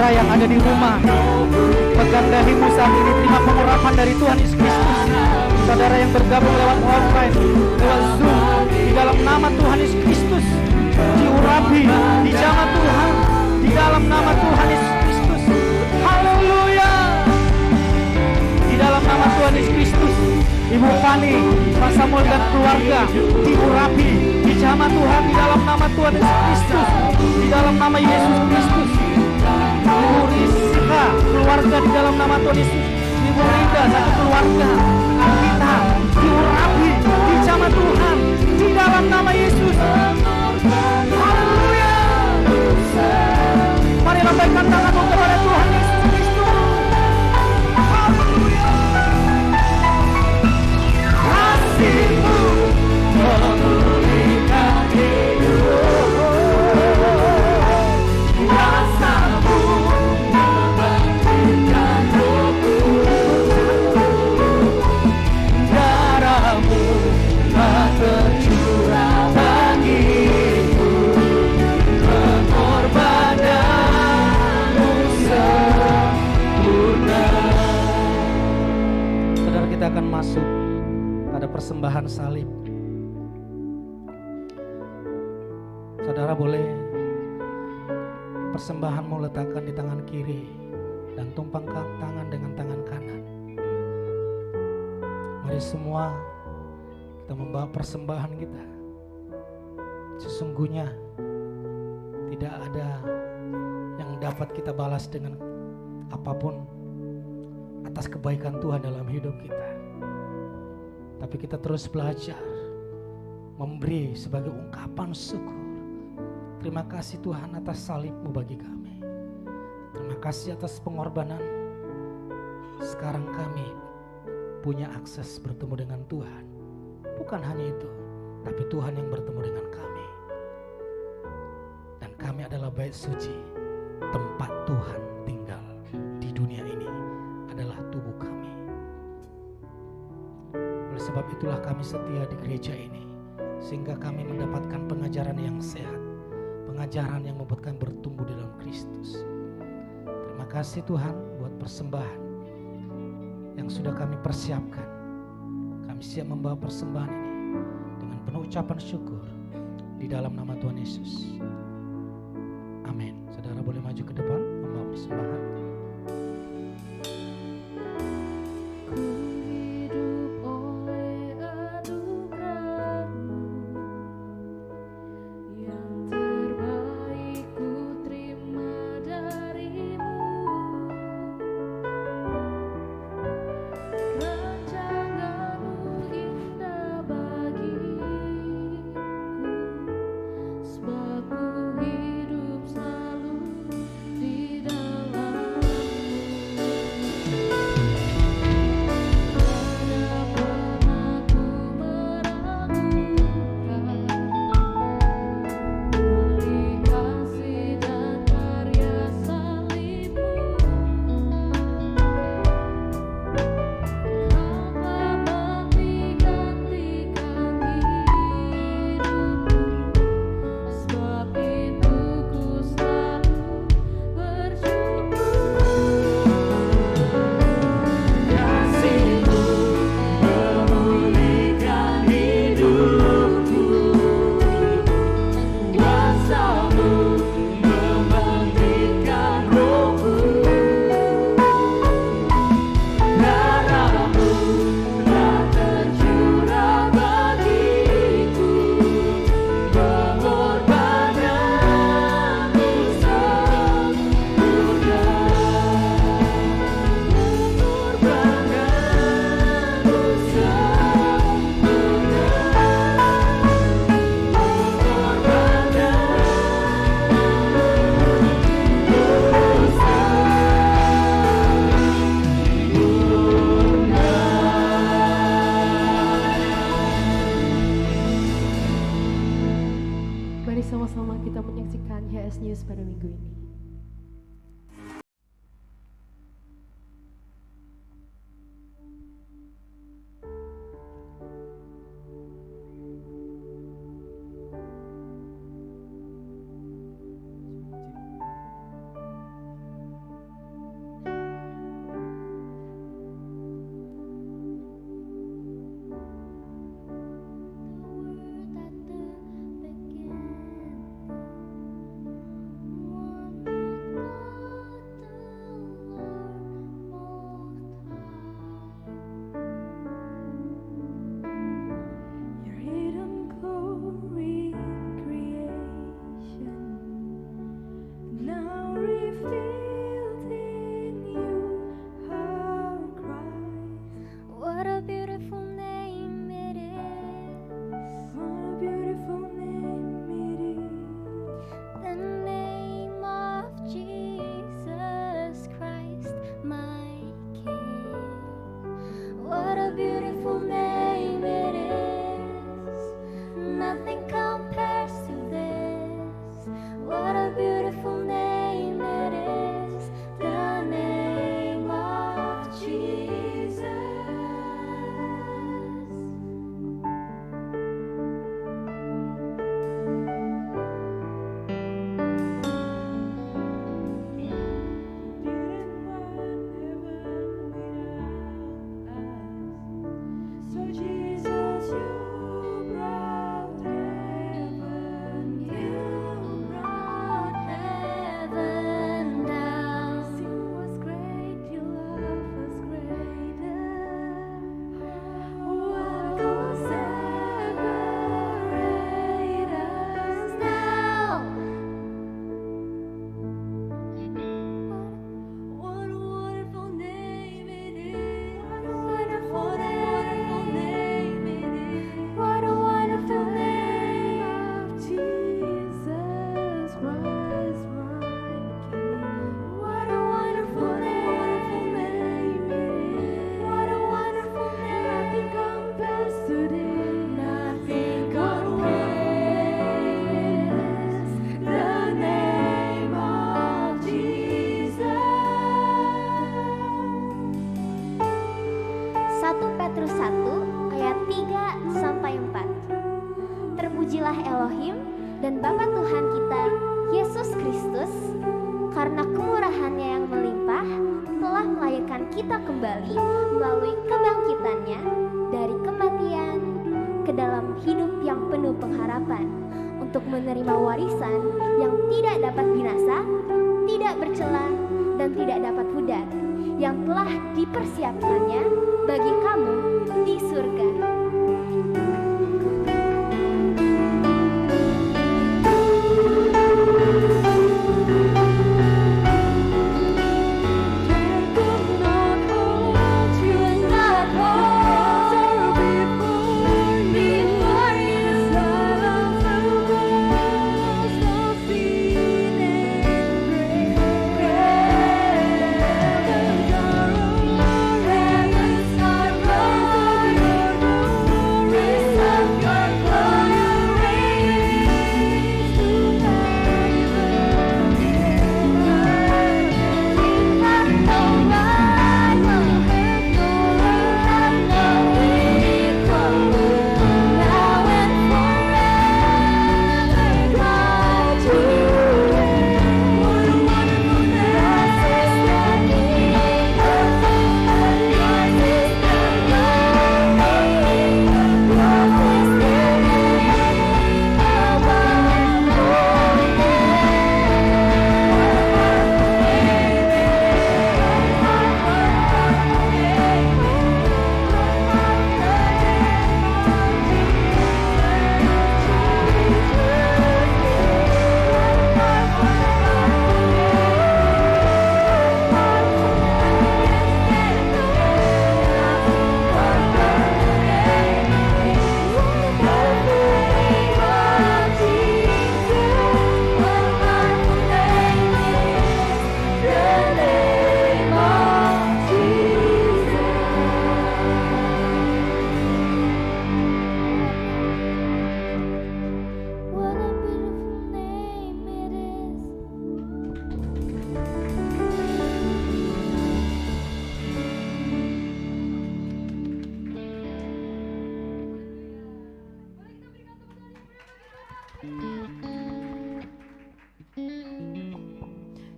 Saudara yang ada di rumah, pegang dahimu saat ini, terima pengurapan dari Tuhan Yesus Kristus. Saudara yang bergabung lewat online, lewat Zoom, di dalam nama Tuhan Yesus Kristus, diurapi, dijamah Tuhan, di dalam nama Tuhan Yesus Kristus. Haleluya. Di dalam nama Tuhan Yesus Kristus, Ibu Fani, Pak Samuel dan keluarga diurapi, dijamah Tuhan di dalam nama Tuhan Yesus Kristus, di dalam nama Yesus Kristus. Ibu Rizka, keluarga di dalam nama Tuhan Yesus. Ibu Rida, satu keluarga kita diurapi, dijamah Tuhan di dalam nama Yesus. Haleluya. Mari lambaikan tanganmu kepada Tuhan Yesus Kristus. Haleluya. Kasih-Mu memulihkan hidup, rasamu membangkitkan rohku, darahmu telah tercurah bagiku, pengorbananmu sempurna. Saudara, kita akan masuk pada persembahan salib. Saudara boleh persembahanmu letakkan di tangan kiri dan tumpangkan tangan dengan tangan kanan. Mari semua kita membawa persembahan kita. Sesungguhnya tidak ada yang dapat kita balas dengan apapun atas kebaikan Tuhan dalam hidup kita. Tapi kita terus belajar memberi sebagai ungkapan syukur. Terima kasih Tuhan atas salib-Mu bagi kami. Terima kasih atas pengorbanan. Sekarang kami punya akses bertemu dengan Tuhan. Bukan hanya itu, tapi Tuhan yang bertemu dengan kami. Dan kami adalah bait suci. Tempat Tuhan tinggal di dunia ini adalah tubuh kami. Oleh sebab itulah kami setia di gereja ini, sehingga kami mendapatkan pengajaran yang sehat, pengajaran yang membuat kami bertumbuh dalam Kristus. Terima kasih Tuhan buat persembahan yang sudah kami persiapkan. Kami siap membawa persembahan ini dengan penuh ucapan syukur di dalam nama Tuhan Yesus. Amin. Saudara boleh maju ke depan membawa persembahan. Sama-sama kita menyaksikan HS News pada minggu ini. dan Bapa Tuhan kita, Yesus Kristus, karena kemurahan-Nya yang melimpah, telah melahirkan kita kembali melalui kebangkitannya dari kematian ke dalam hidup yang penuh pengharapan, untuk menerima warisan yang tidak dapat binasa, tidak bercela, dan tidak dapat pudar, yang telah dipersiapkannya bagi kamu di surga.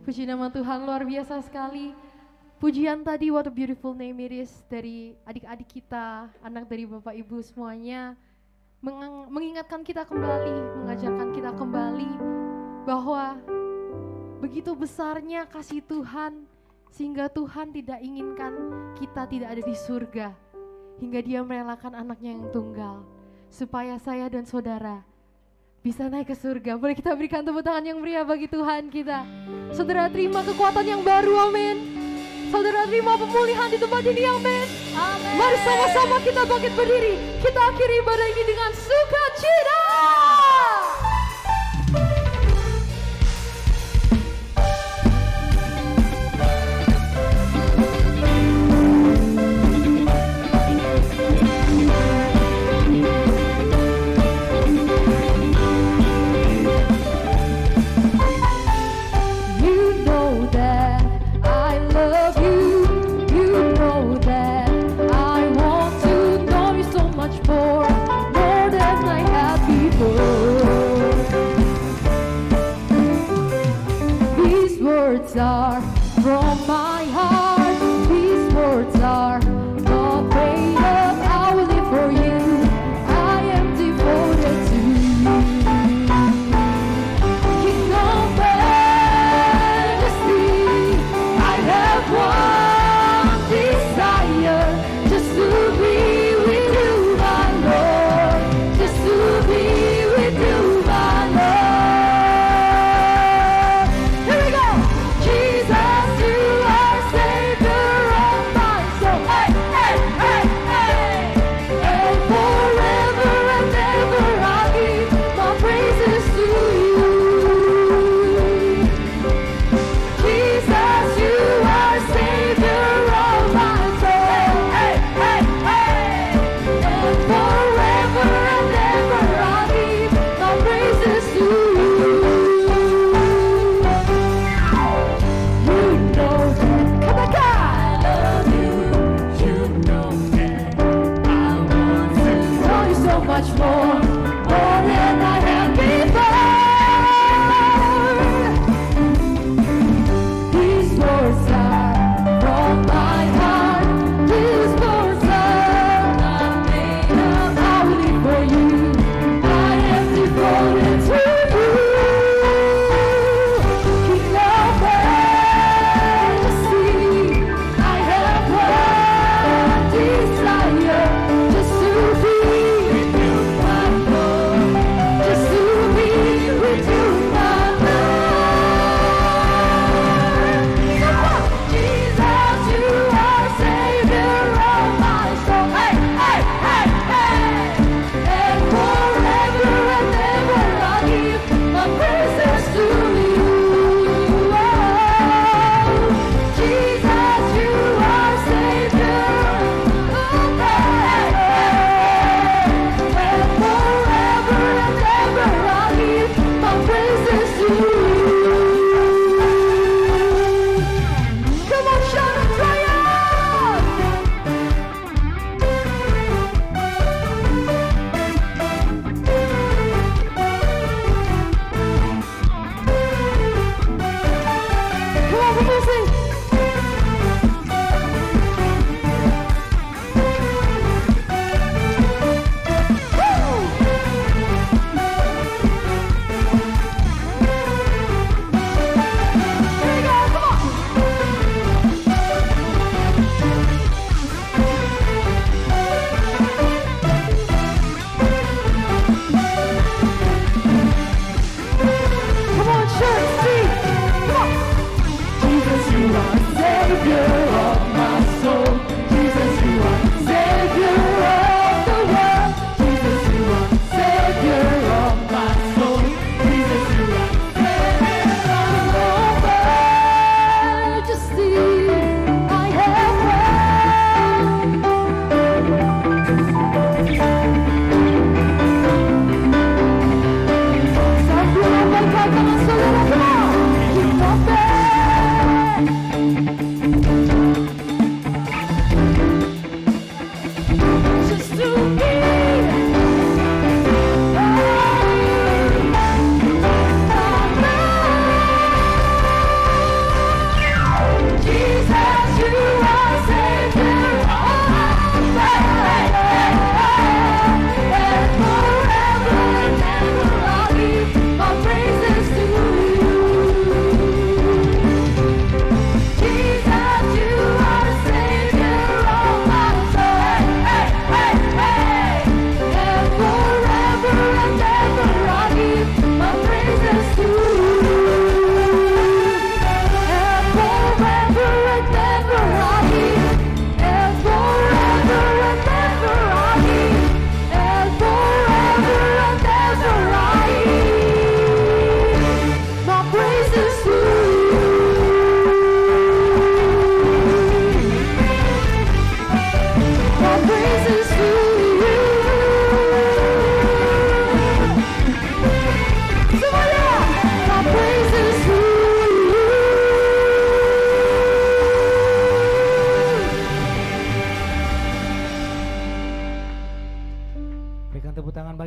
Puji nama Tuhan, luar biasa sekali. Pujian tadi, what a beautiful name it is, dari adik-adik kita, anak dari Bapak Ibu semuanya, mengingatkan kita kembali, mengajarkan kita kembali bahwa begitu besarnya kasih Tuhan, sehingga Tuhan tidak inginkan kita tidak ada di surga, hingga Dia merelakan anaknya yang tunggal, supaya saya dan saudara bisa naik ke surga. Boleh kita berikan tepuk tangan yang meriah bagi Tuhan kita. Saudara terima kekuatan yang baru, amin. Saudara terima pemulihan di tempat ini, amin. Mari sama-sama kita bangkit berdiri. Kita akhiri ibadah ini dengan sukacita. More than I had before.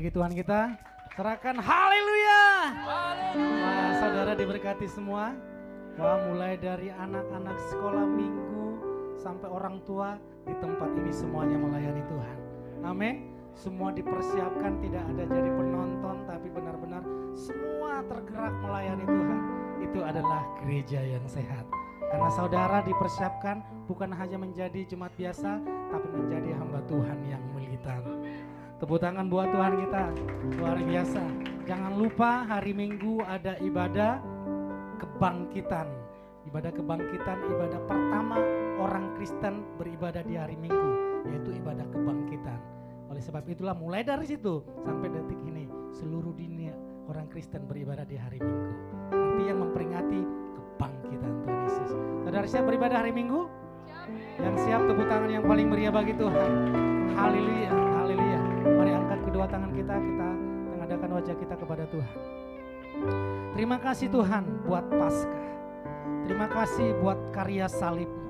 bagi Tuhan kita. Serahkan haleluya. Wah, saudara diberkati semua. Wah, mulai dari anak-anak sekolah minggu sampai orang tua di tempat ini semuanya melayani Tuhan. Amin. Semua dipersiapkan, tidak ada jadi penonton, tapi benar-benar semua tergerak melayani Tuhan. Itu adalah gereja yang sehat. Karena saudara dipersiapkan bukan hanya menjadi jemaat biasa, tapi menjadi hamba Tuhan yang militan. Tepuk tangan buat Tuhan kita, luar biasa. Jangan lupa hari Minggu ada ibadah kebangkitan. Ibadah kebangkitan, ibadah pertama orang Kristen beribadah di hari Minggu, yaitu ibadah kebangkitan. Oleh sebab itulah mulai dari situ sampai detik ini seluruh dunia orang Kristen beribadah di hari Minggu. Artinya memperingati kebangkitan Tuhan Yesus. Saudara siap beribadah hari Minggu? Yang siap tepuk tangan yang paling meriah bagi Tuhan. Haleluya, haleluya. Mari angkat kedua tangan kita mengadakan wajah kita kepada Tuhan. Terima kasih Tuhan buat Paskah. Terima kasih buat karya salib-Mu.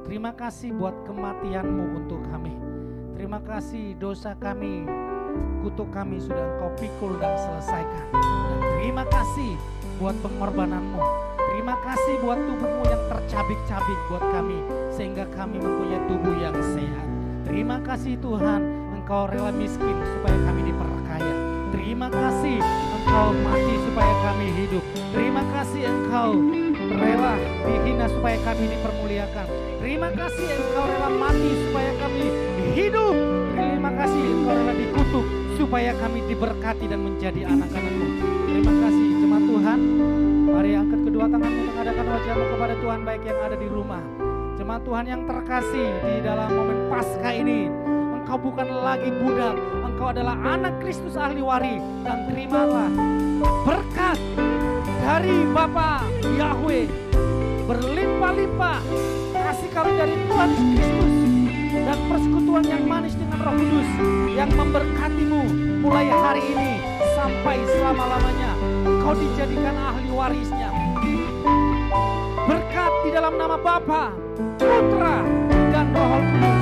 Terima kasih buat kematian-Mu untuk kami. Terima kasih dosa kami, kutuk kami sudah Engkau pikul dan selesaikan. Dan terima kasih buat pengorbanan-Mu. Terima kasih buat tubuh-Mu yang tercabik-cabik buat kami, sehingga kami mempunyai tubuh yang sehat. Terima kasih Tuhan, Engkau rela miskin supaya kami diperkaya. Terima kasih Engkau mati supaya kami hidup. Terima kasih Engkau rela dihina supaya kami dipermuliakan. Terima kasih Engkau rela mati supaya kami hidup. Terima kasih Engkau rela dikutuk supaya kami diberkati dan menjadi anak-anak-Mu. Terima kasih jemaat Tuhan. Mari angkat kedua tanganmu, mengadakan wajahmu kepada Tuhan, baik yang ada di rumah. Jemaat Tuhan yang terkasih, di dalam momen Paskah ini Engkau bukan lagi budak, Engkau adalah anak Kristus ahli waris. Dan terimalah berkat dari Bapa Yahweh, berlimpah-limpah kasih karunia dari Tuhan Kristus dan persekutuan yang manis dengan Roh Kudus yang memberkatimu mulai hari ini sampai selama-lamanya. Engkau dijadikan ahli warisnya. Berkat di dalam nama Bapa, Putra, dan Roh Kudus